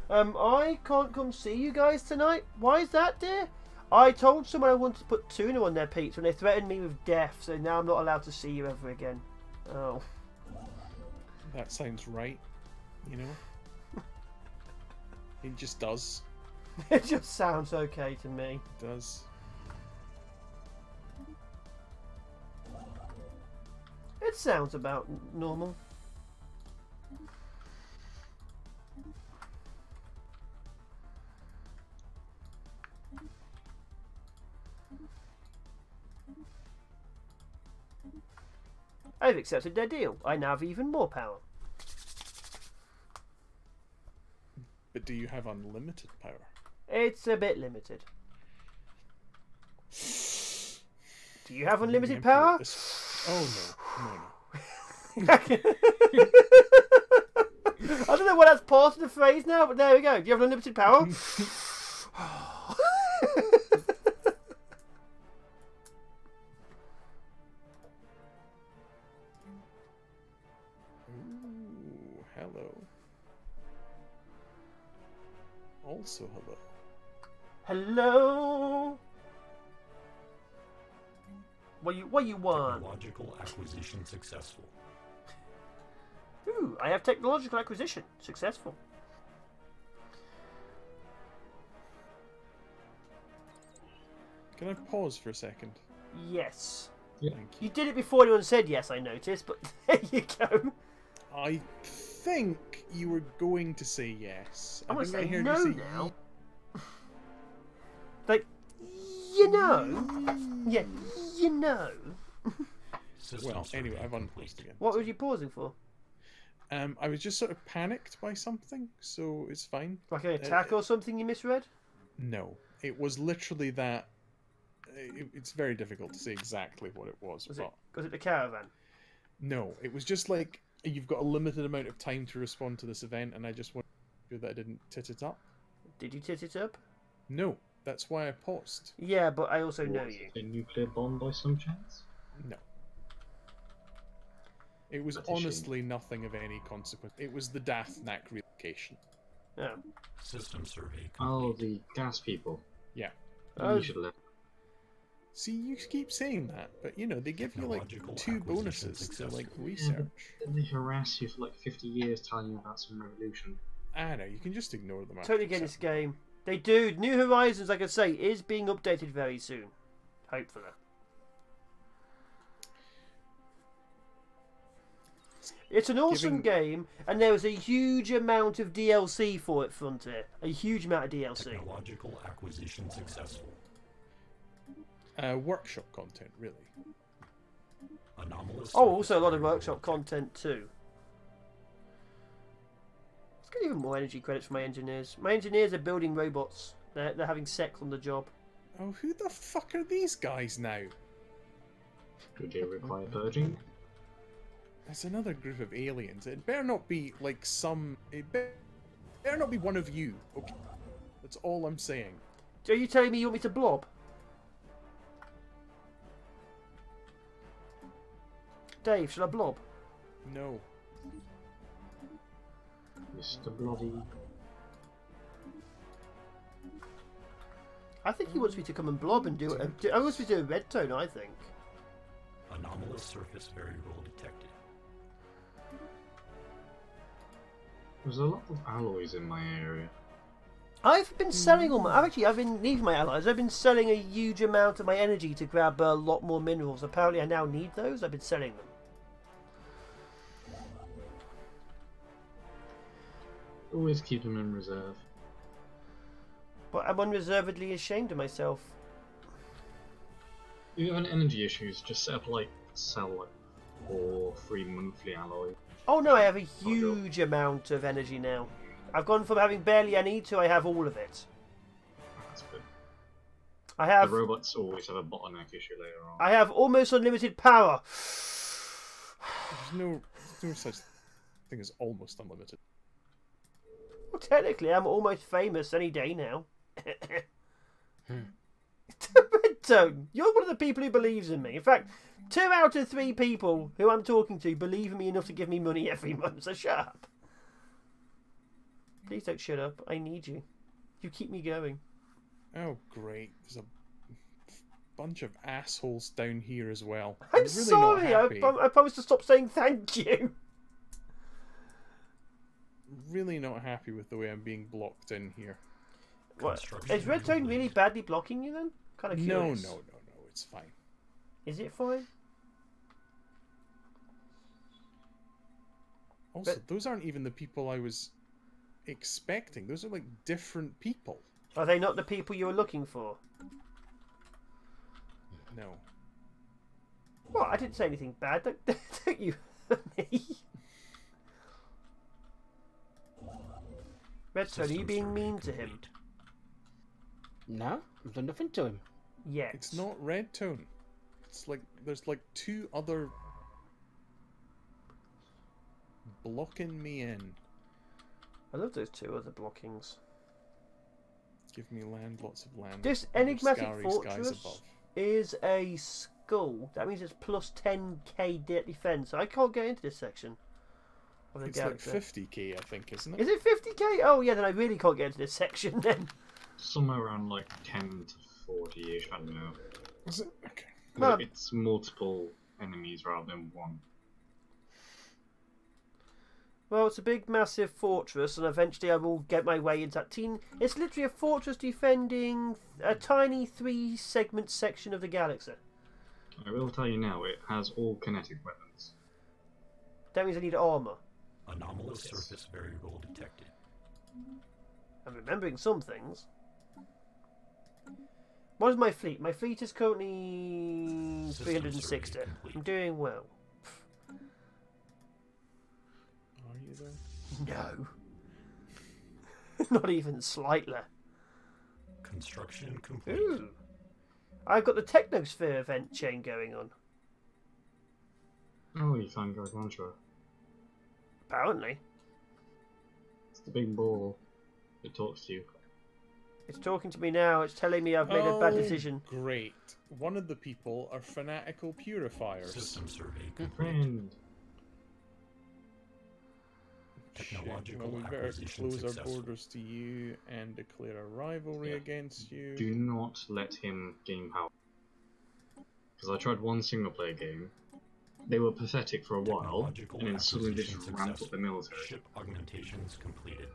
I can't come see you guys tonight. Why is that, dear? I told someone I wanted to put tuna on their pizza and they threatened me with death, so now I'm not allowed to see you ever again. Oh. That sounds right, you know? It just does. It just sounds okay to me. It does. It sounds about normal. I've accepted their deal. I now have even more power. But do you have unlimited power? It's a bit limited. Do you have unlimited power? Oh no, no, no. I don't know why that's part of the phrase now, but there we go. Do you have unlimited power? Ooh, hello. Also hello. Hello. What you want? Technological acquisition successful. Ooh, I have technological acquisition successful. Can I pause for a second? Yes. Yeah. Thank you. You did it before anyone said yes, I noticed, but there you go. I think you were going to say yes. I'm I going to think say I heard no you say now. Like, you know. Yeah, you know. System Well, survey anyway, I've complete. unpaused again. What were you pausing for? I was just sort of panicked by something, so it's fine. Like an attack or something you misread? No, it was literally that. It's very difficult to say exactly what it was, Was but it the caravan? no, it was just like you've got a limited amount of time to respond to this event, and I just wanted to make sure that I didn't tit it up. Did you tit it up? No, that's why I paused. Yeah, but I also know Was you. it a nuclear bomb by some chance? No. It was That's a shame. honestly nothing of any consequence. It was the Dathnak relocation. Oh. System survey Oh, complete. the gas people. Yeah. Oh. You should have left. See, you keep saying that, but you know, they give you like Technological 2 acquisition bonuses to successful. like research. They harass you for like 50 years telling you about some revolution. I know, you can just ignore them. after Totally a get this second. game. They do. New Horizons, like I say, is being updated very soon. Hopefully. It's an awesome game, and there is a huge amount of DLC for it, Frontier. A huge amount of DLC. Technological acquisition successful. Workshop content, really. Anomalous. Oh, also a surface lot of variable workshop content too. Let's get even more energy credits for my engineers. My engineers are building robots. They're having sex on the job. Oh, who the fuck are these guys now? Do they require purging? That's another group of aliens. It better not be like some. Better not be one of you. Okay, that's all I'm saying. Are you telling me you want me to blob? Dave, should I blob? No. Mr. Bloody. I think he wants me to come and blob and do it. I wants me to do a red tone, I think. Anomalous surface variable detected. There's a lot of alloys in my area. I've been selling all my. I've been leaving my allies. I've been selling a huge amount of my energy to grab a lot more minerals. Apparently, I now need those. I've been selling them. Always keep them in reserve. But I'm unreservedly ashamed of myself. If you have any energy issues, just set up like sell like 4 free monthly alloy. Oh no, I have a huge amount of energy now. I've gone from having barely any to I have all of it. That's good. I have. The robots always have a bottleneck issue later on. I have almost unlimited power. There's no such thing as almost unlimited. Well, technically, I'm almost famous any day now. Red Tone, you're one of the people who believes in me. In fact, 2 out of 3 people who I'm talking to believe in me enough to give me money every month, so shut up. Please don't shut up. I need you. You keep me going. Oh, great. There's a bunch of assholes down here as well. I'm really sorry. Not happy. I promised to stop saying thank you. Really not happy with the way I'm being blocked in here. What? Is Redstone really badly blocking you then? Kind of curious. No. It's fine. Is it fine? Also, But- those aren't even the people I was expecting. Those are like different people. Are they not the people you were looking for? No. Well, I didn't say anything bad. Don't you hurt me. Redstone, are you being mean to him? No, I've done nothing to him. Yes. It's not red tone. It's like there's like two other blocking me in. I love those two other blockings. Give me land, lots of land. This and enigmatic starry skies fortress above. is a skull. That means it's plus 10k defense. I can't get into this section of the It's like galaxy. 50k, I think, isn't it? Is it 50k? Oh yeah, then I really can't get into this section then. Somewhere around like 10 to 40-ish, I don't know. Is it? Okay. Well, It's multiple enemies rather than one. Well, it's a big, massive fortress, and eventually I will get my way into that team. It's literally a fortress defending a tiny 3-segment section of the galaxy. I will tell you now, it has all kinetic weapons. That means I need armor. Anomalous surface variable detected. I'm remembering some things. What is my fleet? My fleet is currently 360. I'm doing well. Are you though? No. Not even slightly. Construction complete. Ooh. I've got the Technosphere event chain going on. Oh, you found Gargantua. Apparently. It's the big ball that talks to you. It's talking to me now. It's telling me I've made a bad Oh, decision. Great. One of the people are fanatical purifiers. System survey complete. Friend! Shit. Technological Well, we better acquisition close our successful. borders to you and declare a rivalry Yeah. against you. Do not let him gain power. Because I tried one single player game. They were pathetic for a while, Technological and then suddenly they acquisition just ramped up successful. the military. Ship augmentations completed.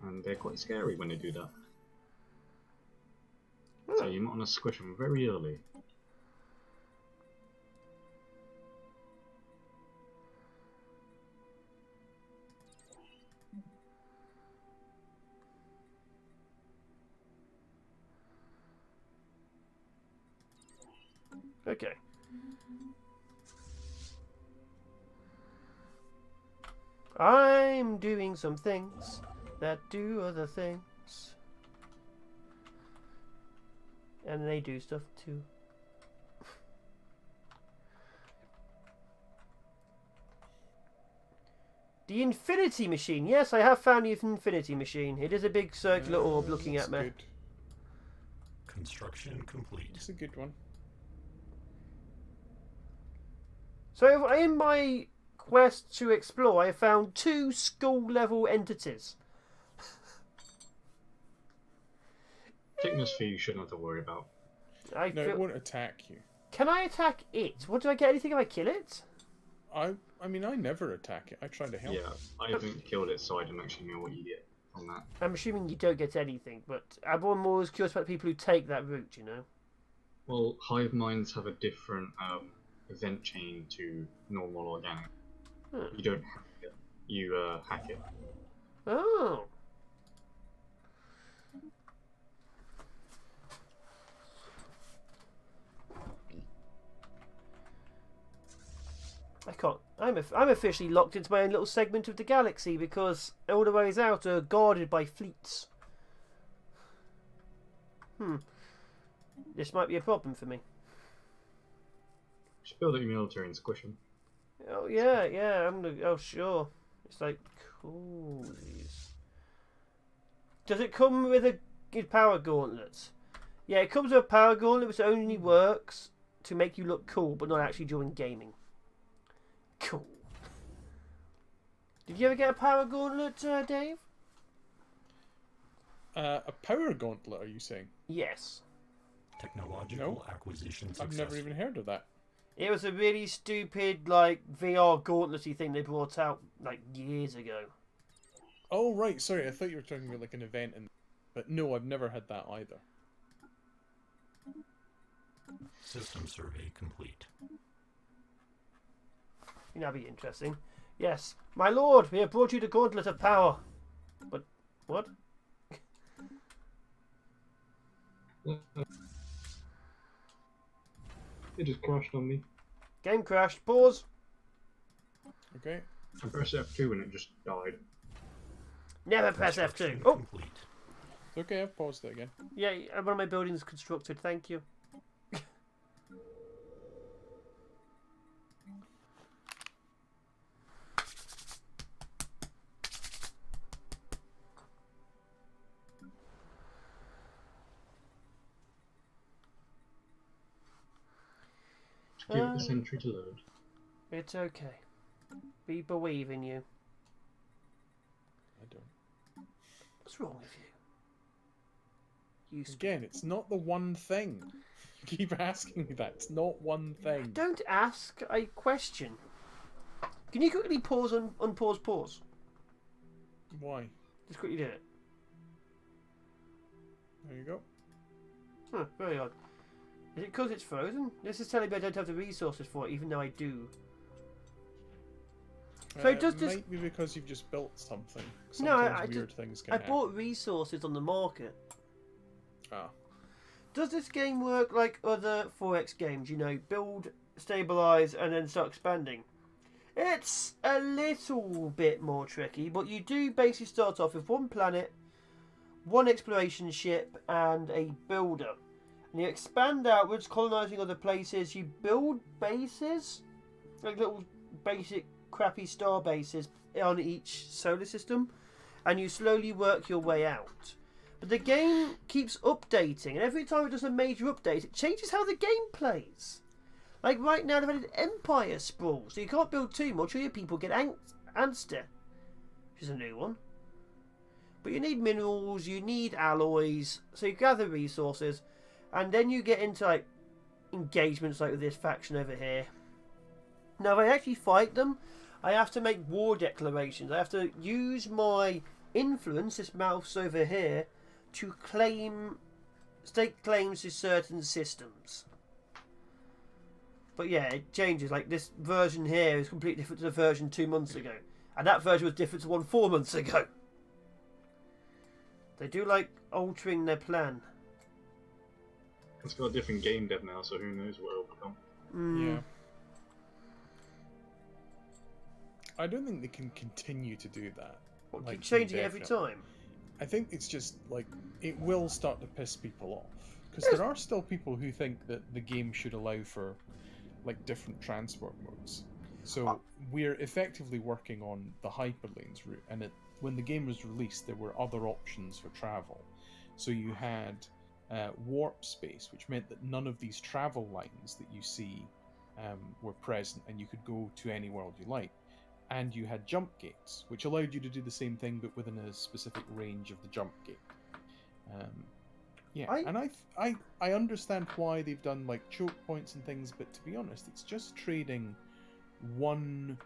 And they're quite scary when they do that. So you might want to squish them very early. Okay. I'm doing some things that do other things. And they do stuff too. The Infinity Machine. Yes, I have found the Infinity Machine. It is a big circular orb looking That's at me. Good. Construction complete. It's a good one. So in my quest to explore, I found 2 school-level entities. Technosphere you shouldn't have to worry about. I No, feel... it won't attack you. Can I attack it? What, do I get anything if I kill it? I mean, I never attack it. I try to help. Yeah, I haven't killed it, so I don't actually know what you get from that. I'm assuming you don't get anything, but I'm more curious about the people who take that route, you know? Well, hive minds have a different event chain to normal organic. Hmm. You don't hack it, you hack it. Oh. I can't. I'm officially locked into my own little segment of the galaxy because all the ways out are guarded by fleets. This might be a problem for me. Just build up your military and squish them. Oh yeah, yeah. Oh sure. It's like cool. Does it come with a power gauntlet? Yeah, it comes with a power gauntlet, which only works to make you look cool, but not actually during gaming. Cool. Did you ever get a power gauntlet, Dave? A power gauntlet, are you saying? Yes. Technological acquisition I've successful. never even heard of that. It was a really stupid, like, VR gauntlet-y thing they brought out, like, years ago. Oh, right, sorry, I thought you were talking about like an event, but no, I've never had that either. System survey complete. That'd be interesting. Yes, my lord, we have brought you the gauntlet of power. But, what? It just crashed on me. Game crashed. Pause. Okay. I pressed F2 and it just died. Never press F2. Construction Oh, complete. It's okay, I've paused it again. yeah, one of my buildings constructed. Thank you. Give it the sentry to load. It's okay. We believe in you. I don't. What's wrong with you? Again, it's not the one thing. You keep asking me that. It's not one thing. Don't ask, I question. Can you quickly pause and unpause pause? Why? Just quickly do it. There you go. Huh, very odd. Is it because it's frozen? This is telling me I don't have the resources for it, even though I do. So does it this... might be because you've just built something. No, Sometimes weird things can I happen. bought resources on the market. Ah. Does this game work like other 4X games? You know, build, stabilize, and then start expanding. It's a little bit more tricky, but you do basically start off with one planet, one exploration ship, and a builder. And you expand outwards, colonizing other places. You build bases, like little basic crappy star bases on each solar system, and you slowly work your way out. But the game keeps updating, and every time it does a major update, it changes how the game plays. Like right now, they've added Empire Sprawl, so you can't build too much or your people get angsty, which is a new one. But you need minerals, you need alloys, so you gather resources, and then you get into like engagements like with this faction over here. Now, if I actually fight them, I have to make war declarations. I have to use my influence, this mouse over here, to stake claims to certain systems. But yeah, it changes. Like this version here is completely different to the version 2 months ago. And that version was different to one 4 months ago. They do like altering their plan. It's got a different game dev now, so who knows what it'll become. Yeah. I don't think they can continue to do that. What, Like, keep changing it every indefinitely. time? I think it's just like it will start to piss people off because there are still people who think that the game should allow for like different transport modes. So we're effectively working on the hyperlanes route, and when the game was released, there were other options for travel. So you had warp space, which meant that none of these travel lines that you see were present, and you could go to any world you like. And you had jump gates, which allowed you to do the same thing, but within a specific range of the jump gate. I understand why they've done like choke points and things, but to be honest, it's just trading one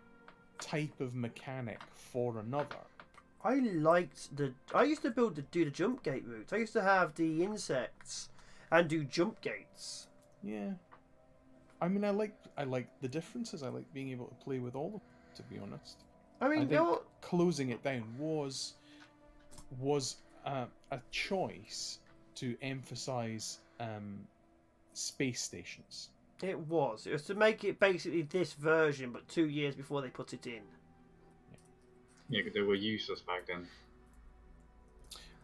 type of mechanic for another. I used to do the jump gate route. I used to have the insects and do jump gates. Yeah, I mean, I like the differences. I like being able to play with all of them, to be honest. I mean, I think closing it down was a choice to emphasize space stations. It was to make it basically this version, but 2 years before they put it in. Yeah, they were useless back then.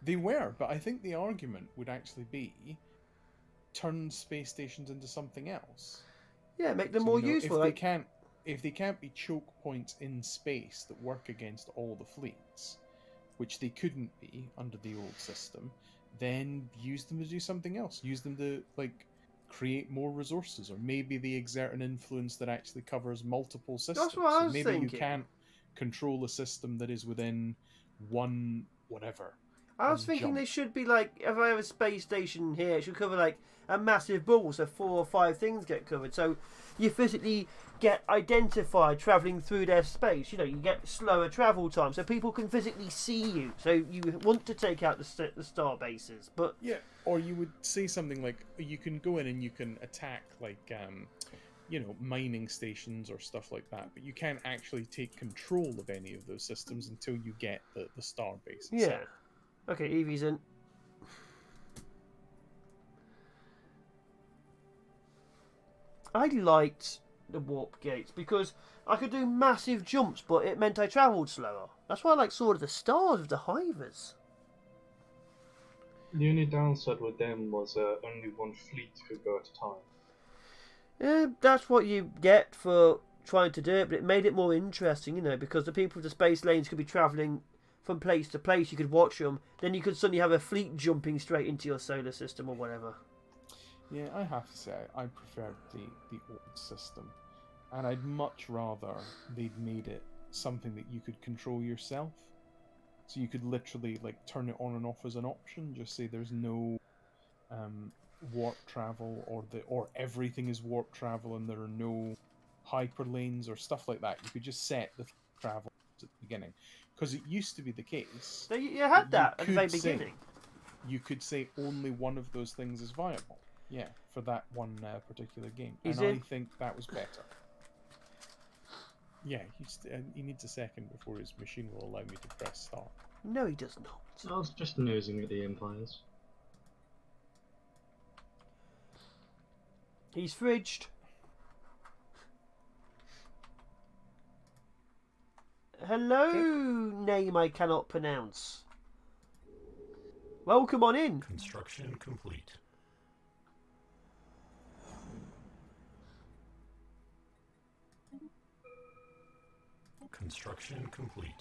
They were, but I think the argument would actually be turn space stations into something else. Yeah, make them more useful. If they can't be choke points in space that work against all the fleets, which they couldn't be under the old system, then use them to do something else. Use them to like create more resources, or maybe they exert an influence that actually covers multiple systems. That's what I was maybe thinking. You can't control a system that is within one whatever. I was thinking they should be like, if I have a space station here, it should cover like a massive ball, so 4 or 5 things get covered. So you physically get identified travelling through their space. You know, you get slower travel time, so people can physically see you. So you want to take out the star bases, but Yeah, or you would say something like, you can go in and you can attack, like, you know, mining stations or stuff like that, but you can't actually take control of any of those systems until you get the star base itself. yeah. Okay, Evie's in. I liked the warp gates because I could do massive jumps, but it meant I travelled slower. That's why I like Sword of the Stars with the Hivers. The only downside with them was only one fleet could go at a time. Yeah, that's what you get for trying to do it, but it made it more interesting, you know, because the people with the space lanes could be travelling from place to place. You could watch them, then you could suddenly have a fleet jumping straight into your solar system or whatever. Yeah, I have to say, I preferred the old system. And I'd much rather they'd made it something that you could control yourself. So you could literally, like, turn it on and off as an option. Just say there's no warp travel, or everything is warp travel and there are no hyperlanes or stuff like that. You could just set the travel at the beginning. Because it used to be the case. So you had that at the very say- beginning. You could say only one of those things is viable. Yeah, for that one particular game. Is and I it? think that was better. Yeah, he needs a second before his machine will allow me to press start. No, he does not. I was just nosing at the Empires. He's fridged. Hello, name I cannot pronounce. Welcome on in. Construction complete. Construction complete.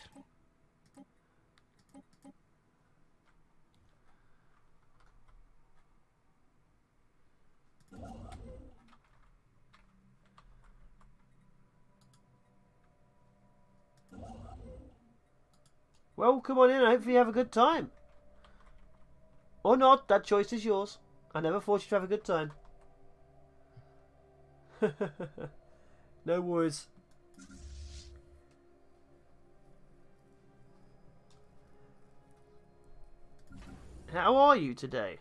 Welcome on in. I hope you have a good time. Or not, that choice is yours. I never forced you to have a good time. No worries. How are you today?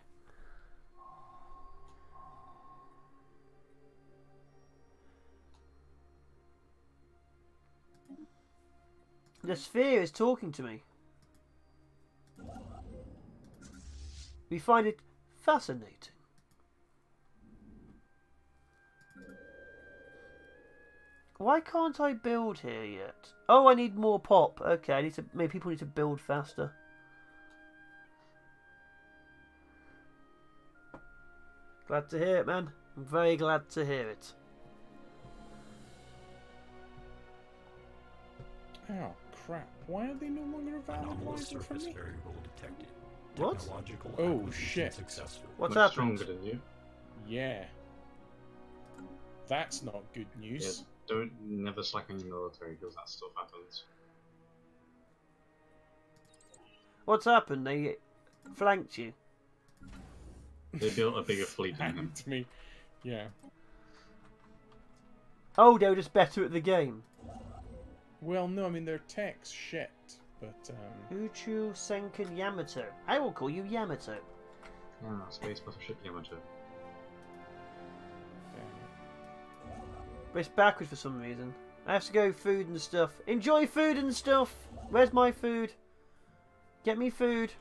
The sphere is talking to me. We find it fascinating. Why can't I build here yet? Oh, I need more pop. Okay, I need to. Maybe people need to build faster. Glad to hear it, man. I'm very glad to hear it. Oh, crap. Why are they no longer a valid Anomalous rival for surface me? variable detected. What? Technological Oh, acquisition shit. Successful. What's Much happened? stronger than you. Yeah. That's not good news. Yeah, never slacken your military because that stuff happens. What's happened? They flanked you. They built a bigger fleet than him. And me. Yeah. Oh, they were just better at the game. Well, no, I mean, their tech's shit, but, Uchu Senkan Yamato. I will call you Yamato. Ah, Space Battleship Yamato. But it's backwards for some reason. I have to go food and stuff. Enjoy food and stuff! Where's my food? Get me food.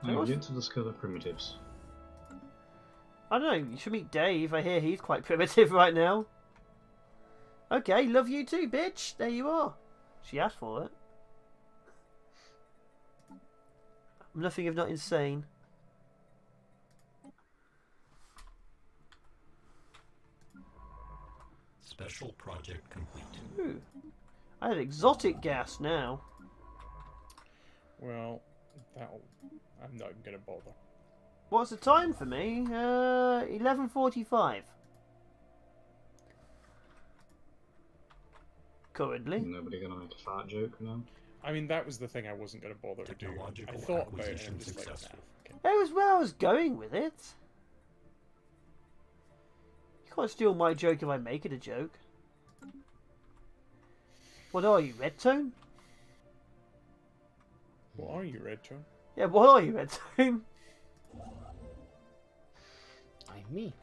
I'm yet to discover primitives. I don't know, you should meet Dave. I hear he's quite primitive right now. Okay, love you too, bitch. There you are. She asked for it. I'm nothing if not insane. Special project complete. Ooh. I have exotic gas now. well, I'm not even gonna bother. What's the time for me? 11:45. currently. Nobody gonna make a fart joke now. I mean, that was the thing I wasn't going to bother to do. I Technological thought about it and acquisition I'm just like, nah, successful. okay. That was where I was going with it. You can't steal my joke if I make it a joke. What are you, Red Tone? What are you, Red Tone? Yeah, what are you, Red Tone? I'm me.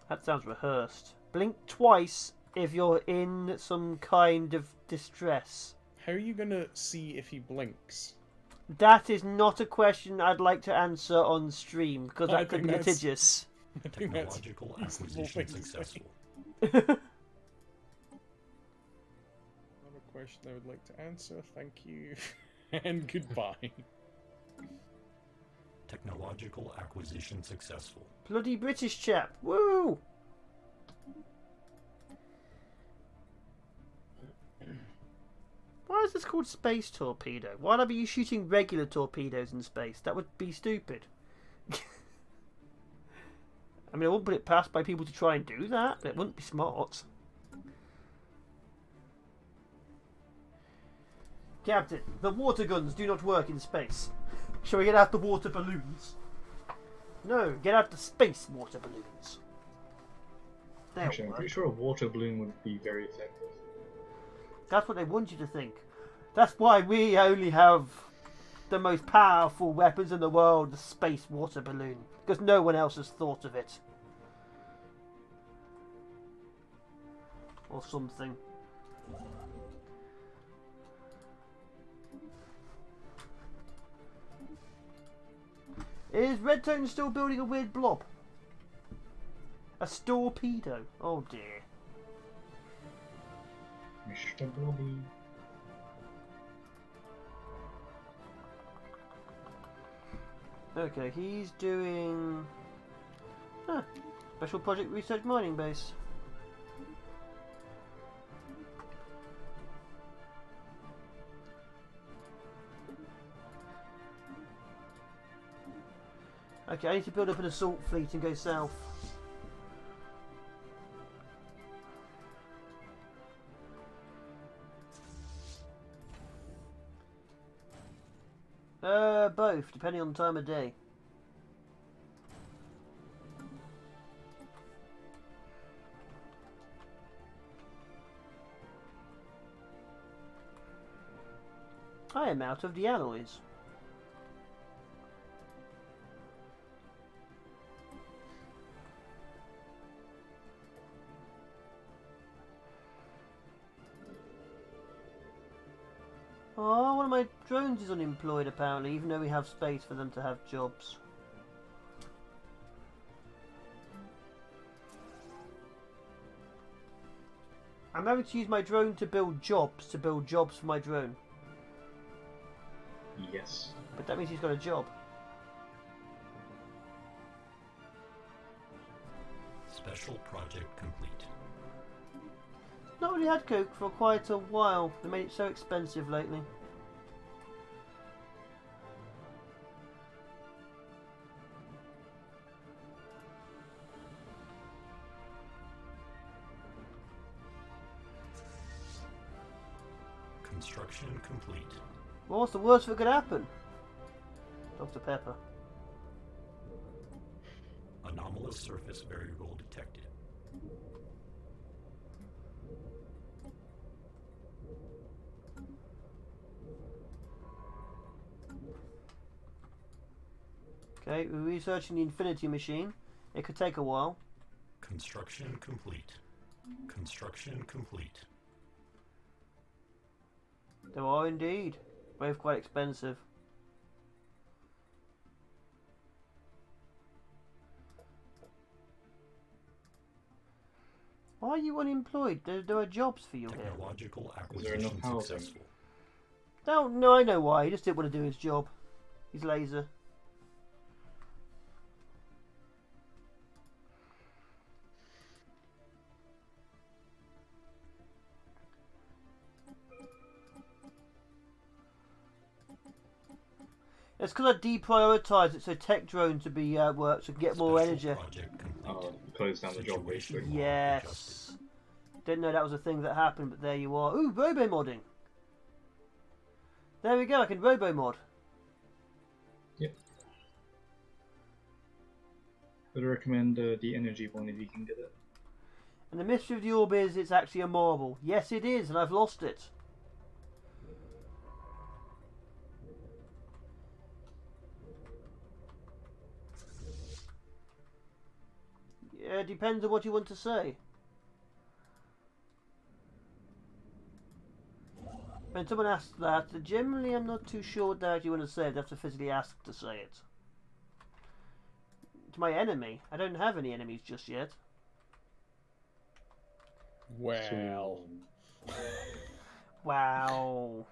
That sounds rehearsed. Blink twice if you're in some kind of distress. How are you going to see if he blinks? That is not a question I'd like to answer on stream, because I that could think be that's- litigious. I think that's Technological a reasonable acquisition thing to say. successful. Not a question I would like to answer. Thank you. And goodbye. Technological acquisition successful. Bloody British chap. Woo! Why is this called Space Torpedo? Why not be you shooting regular torpedoes in space? That would be stupid. I mean, I wouldn't put it past by people to try and do that, but it wouldn't be smart. Captain, the water guns do not work in space. Shall we get out the water balloons? No, get out the space water balloons. They'll Actually, I'm work. pretty sure a water balloon would be very effective. That's what they want you to think. That's why we only have the most powerful weapons in the world, the space water balloon. Because no one else has thought of it. Or something. Is Red Tone still building a weird blob? A torpedo? Oh dear. Mr. Blobby. Okay, he's doing... Special Project Research Mining Base. Okay, I need to build up an assault fleet and go south. Both, depending on the time of day. I am out of the alloys. Oh, one of my drones is unemployed apparently, even though we have space for them to have jobs. I'm having to use my drone to build jobs for my drone. Yes. But that means he's got a job. Special project complete. Not really had coke for quite a while. They made it so expensive lately. Construction complete. Well, what's the worst that could happen? Dr. Pepper. Anomalous surface variable detected. Okay, we're researching the Infinity Machine. It could take a while. Construction complete. Construction complete. There are indeed. Both quite expensive. Why are you unemployed? There are jobs for you here. Technological Is there enough acquisition housing? successful. No, I know why. He just didn't want to do his job. He's lazy. It's because I deprioritised it so tech drone to be worked so we can get more Special energy. project complete. Oh, close down the job basically. Yes. Didn't know that was a thing that happened, but there you are. Ooh, robo modding. There we go. I can robo mod. Yep. I'd recommend the energy one if you can get it. And the mystery of the orb is it's actually a marble. Yes, it is, and I've lost it. Yeah, it depends on what you want to say. When someone asks that, generally I'm not too sure what they actually want to say. They have to physically ask to say it. To my enemy. I don't have any enemies just yet. Well. Wow.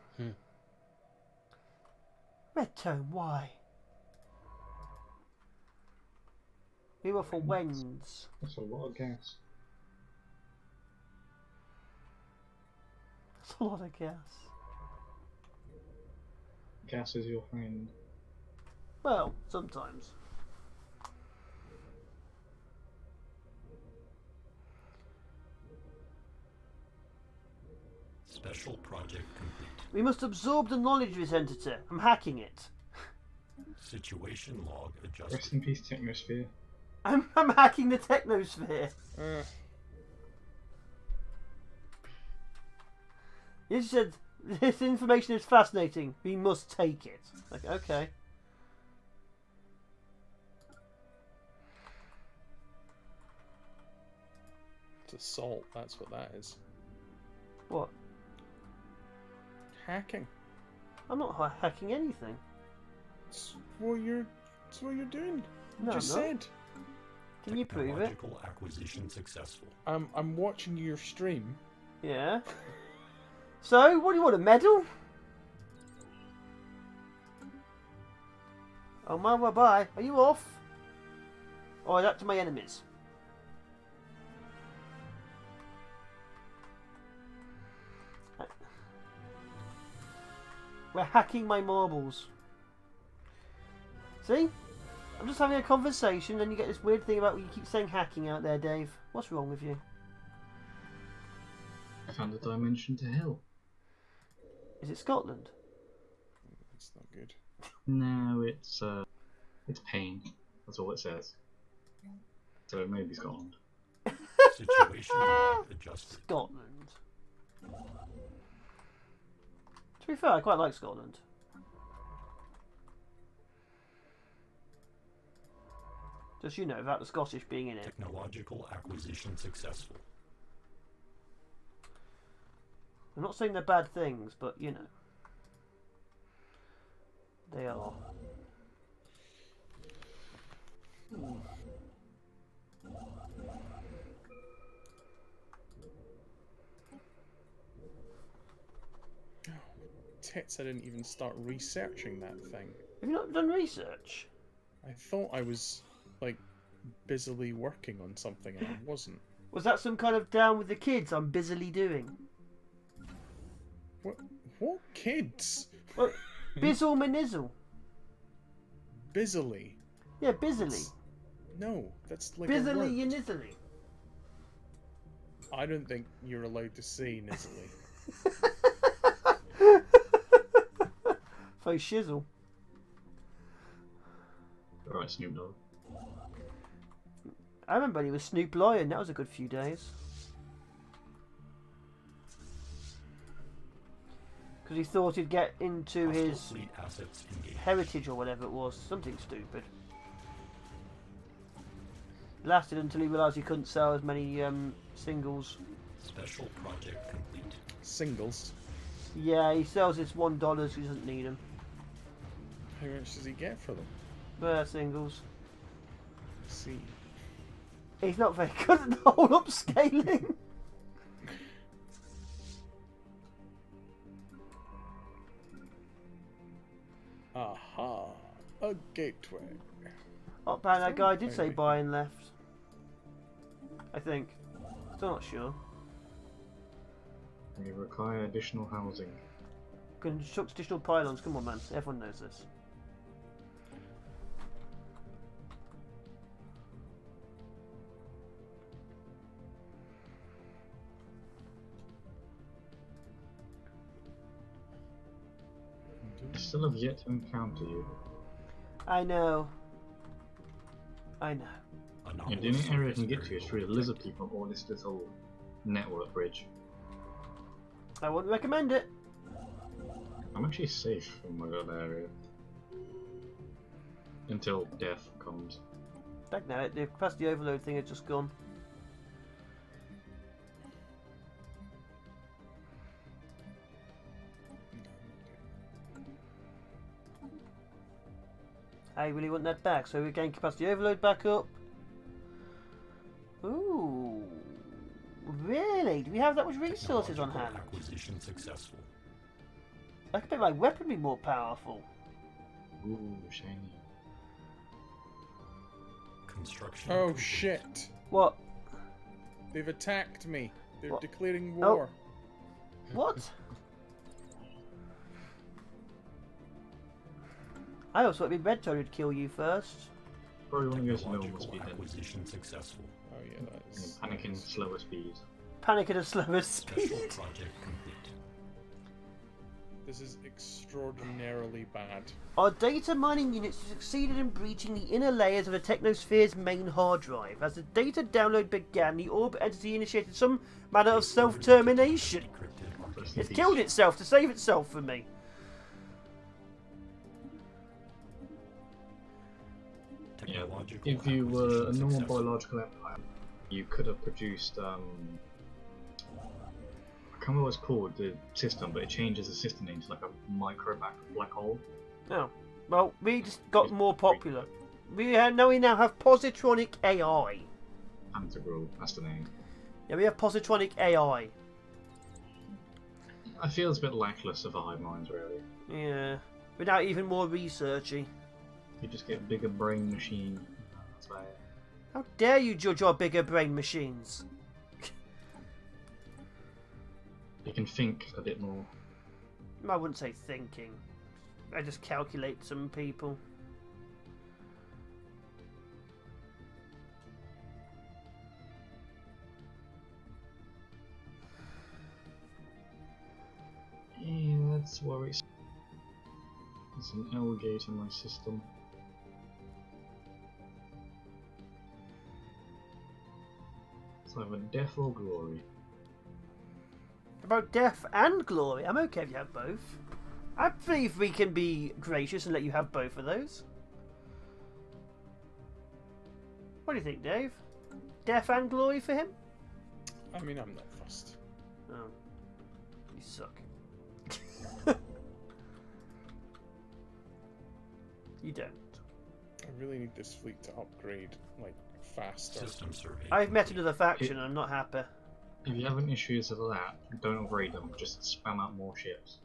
Red tone, why? We were for wens. That's a lot of gas. That's a lot of gas. Gas is your friend. Well, sometimes. Special project complete. We must absorb the knowledge of this entity. I'm hacking it. Situation log Rest adjusted. in peace, Technosphere. I'm hacking the technosphere. You said this information is fascinating. We must take it. Like, okay. It's assault, that's what that is. What? Hacking. I'm not hacking anything. It's what you're doing. You No, just I'm not. said. Can you prove it? Technological acquisition successful. I'm watching your stream. Yeah. So, what do you want, a medal? Oh my, well, bye. Are you off? Or is that to my enemies? We're hacking my marbles. See? I'm just having a conversation and you get this weird thing about you keep saying hacking out there, Dave. What's wrong with you? I found a dimension to hell. Is it Scotland? It's not good. No, it's pain. That's all it says. So it may be Scotland. Situation log adjusted. Scotland. To be fair, I quite like Scotland. Just, you know, without the Scottish being in it. Technological acquisition successful. I'm not saying they're bad things, but, you know. They are. Tits, I didn't even start researching that thing. Have you not done research? I thought I was, like, busily working on something and I wasn't. Was that some kind of down with the kids I'm busily doing? What kids? Well, Bizzle Manizzle. Busily? Yeah, busily. No, that's like a Busily word. and nizzily. I don't think you're allowed to say nizzily. Faux shizzle. Alright, Snoop Dogg. I remember he was Snoop Lion. That was a good few days. Because he thought he'd get into Hostile his fleet assets engaged. heritage or whatever it was. Something stupid. Lasted until he realised he couldn't sell as many singles. Special project complete. Singles. Yeah, he sells his $1 because he doesn't need them. How much does he get for them? Singles. See. He's not very good at the whole upscaling. Aha! A gateway. Oh, apparently that guy did say buy and left. I think. Still not sure. We require additional housing. Construct additional pylons. Come on, man. Everyone knows this. I still have yet to encounter you. I know. I know. Yeah, the only area I can get to is through the lizard people or this little network bridge. I wouldn't recommend it. I'm actually safe from my other area. Until death comes. Back now, the capacity overload thing has just gone. I really want that back, so we gain capacity overload back up. Ooh, really? Do we have that much resources on hand? Acquisition successful. I could make my weapon be more powerful. Ooh, shiny. Construction. Oh complete. shit! What? They've attacked me. They're What? declaring Oh. war. What? I also thought it'd be Red Toad would kill you first. Probably want to go to normal Technological speed then. acquisition successful. Oh yeah, that is. Panicking slower speed. Panic at a slower Special speed. project complete. This is extraordinarily bad. Our data mining units succeeded in breaching the inner layers of the Technosphere's main hard drive. As the data download began, the orb entity initiated some manner of self-termination. Decrypted. It's killed itself to save itself from me. Yeah, Technological if you were a acquisition normal successful. biological empire, you could have produced, I can't remember what it's called, the system, but it changes the system name to like a micro black hole. Oh, well, we just got more popular. We now have positronic AI. Integral, that's the name. Yeah, we have positronic AI. I feel it's a bit lackluster for hive minds, really. Yeah, we're now even more researchy. You just get a bigger brain machine. That's about it. How dare you judge our bigger brain machines? You can think a bit more. I wouldn't say thinking. I just calculate some people. Yeah, that's worrisome. There's an L gate in my system. It's either death or glory. About death and glory, I'm okay if you have both. I believe we can be gracious and let you have both of those. What do you think, Dave? Death and glory for him? I mean, I'm not fussed. Oh. You suck. You don't. I really need this fleet to upgrade, like, faster. System survey. I've met another faction and I'm not happy. If you have any issues with that, don't upgrade them, just spam out more ships.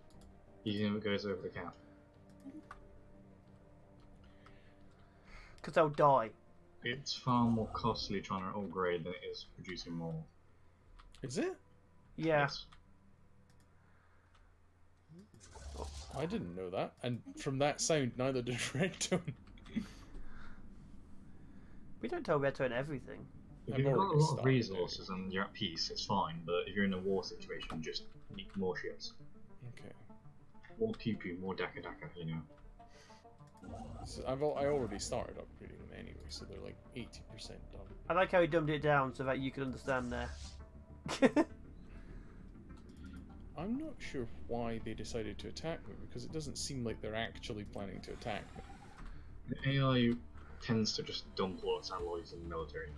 Even if it goes over the cap. Because they'll die. It's far more costly trying to upgrade than it is producing more. Is it? Yeah. Yes. I didn't know that. And from that sound, neither did Redstone. We don't tell Redstone everything. If I've you've got a already lot of started resources and you're at peace, it's fine, but if you're in a war situation, just need more ships. Okay. More pew pew, more daka daka, you know. So I already started upgrading them anyway, so they're like 80% done. I like how he dumbed it down so that you could understand there. I'm not sure why they decided to attack me, because it doesn't seem like they're actually planning to attack me. The AI tends to just dump all its alloys in the military.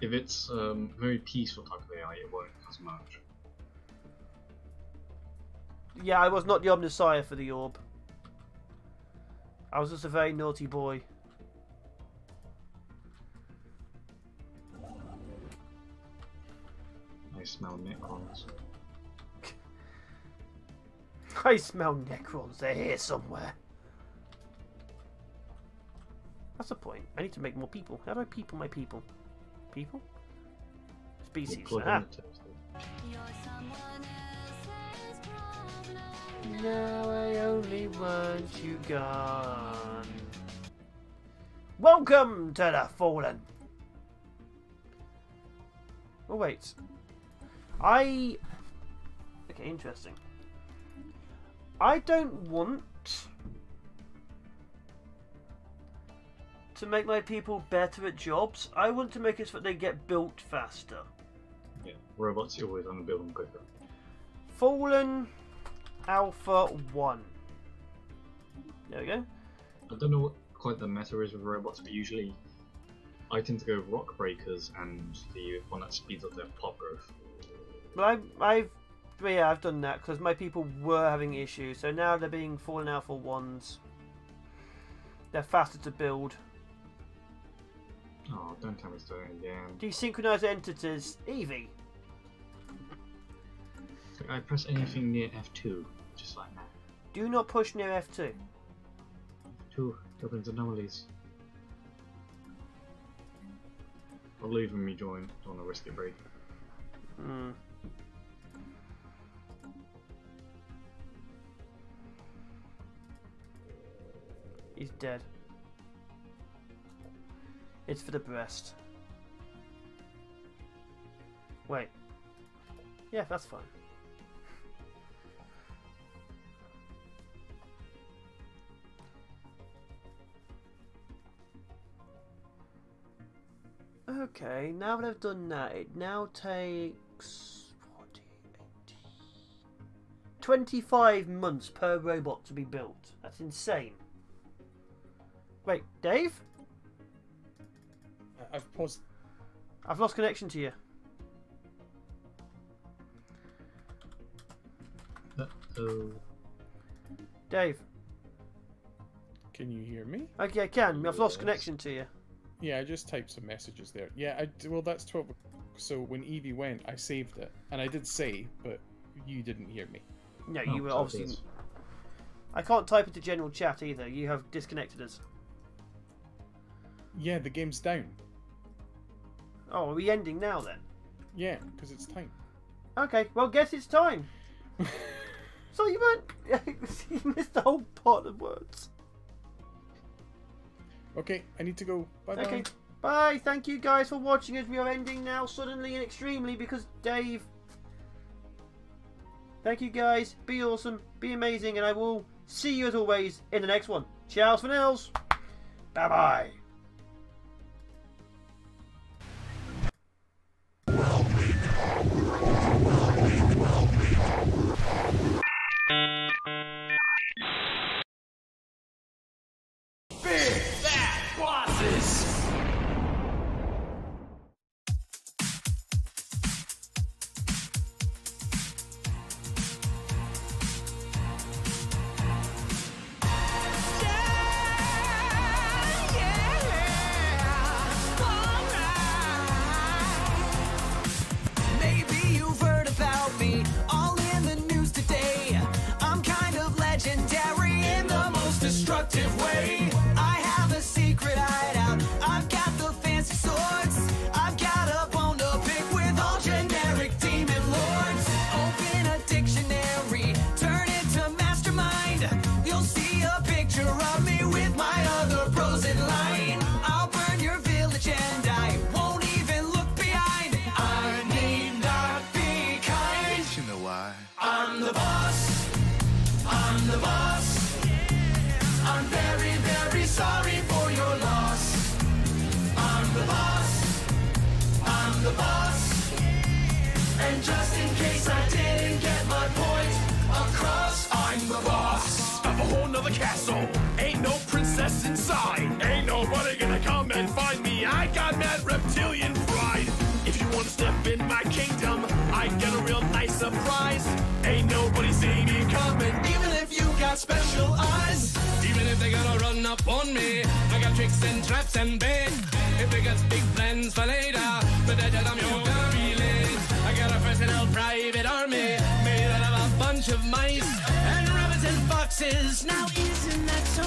If it's very peaceful type of AI, it won't as much. Yeah, I was not the Omnissiah for the orb. I was just a very naughty boy. I smell Necrons. I smell Necrons. They're here somewhere. That's the point. I need to make more people. How do I people my people? People? Species. You plug in Ah. the toaster. Now I only want you gone. Welcome to the Fallen. Oh wait. Okay, interesting. I don't want to make my people better at jobs. I want to make it so that they get built faster. Yeah, robots you always want to build them quicker. Fallen Alpha 1. There we go. I don't know what quite the meta is with robots, but usually I tend to go rock breakers and the one that speeds up their pop growth. But I've done that because my people were having issues. So now they're being Fallen Alpha 1s. They're faster to build. Oh, don't tell me to do it again. Desynchronize entities. Eevee. I press anything near F2, just like that. Do not push near F2. F2 opens anomalies. I'll leave and rejoin. Don't want to risk it break. Hmm. He's dead. It's for the breast. Wait. Yeah, that's fine. Okay, now that I've done that, it now takes 40, 80, 25 months per robot to be built. That's insane. Wait, Dave? I've paused. I've lost connection to you. Uh-oh. Dave? Can you hear me? Okay, I can. I've lost Yes. connection to you. Yeah, I just typed some messages there. Yeah, well, that's 12. So when Evie went, I saved it. And I did say, but you didn't hear me. No, Oh, you were so obviously... it's- I can't type into general chat either. You have disconnected us. Yeah, the game's down. Oh, are we ending now then? Yeah, because it's time. Okay, well, guess it's time. So you weren't... you missed the whole part of words. Okay, I need to go. Bye-bye. Okay, bye. Thank you guys for watching as we are ending now suddenly and extremely because Dave. Thank you guys. Be awesome. Be amazing. And I will see you as always in the next one. Ciao for nails. Bye-bye. Big Fat Bosses! Maybe you've heard about me all in the news today. I'm kind of legendary in the most destructive way. I have a secret hideout. I've got the fancy swords. I've got a bone to pick with all generic demon lords. Open a dictionary, turn it to mastermind. You'll see a picture of me with my other bros in line. I'll burn your village and I won't even look behind. I need not be kind. You know why? I'm the boss. I'm the boss. I'm very, very sorry for your loss. I'm the boss. I'm the boss. And just in case I didn't get my point across, I'm the boss Of a whole nother castle. Ain't no princess inside. Ain't nobody gonna come and find me. I got mad reptilian pride. If you wanna step in my kingdom, I get a real nice surprise. Ain't nobody see me coming. even if you got special eyes. Even if they gotta run up on me, I got tricks and traps and bait. If they got big plans for later, but I tell them you're gonna be late. I got a personal private army made out of a bunch of mice and rabbits and foxes. Now isn't that so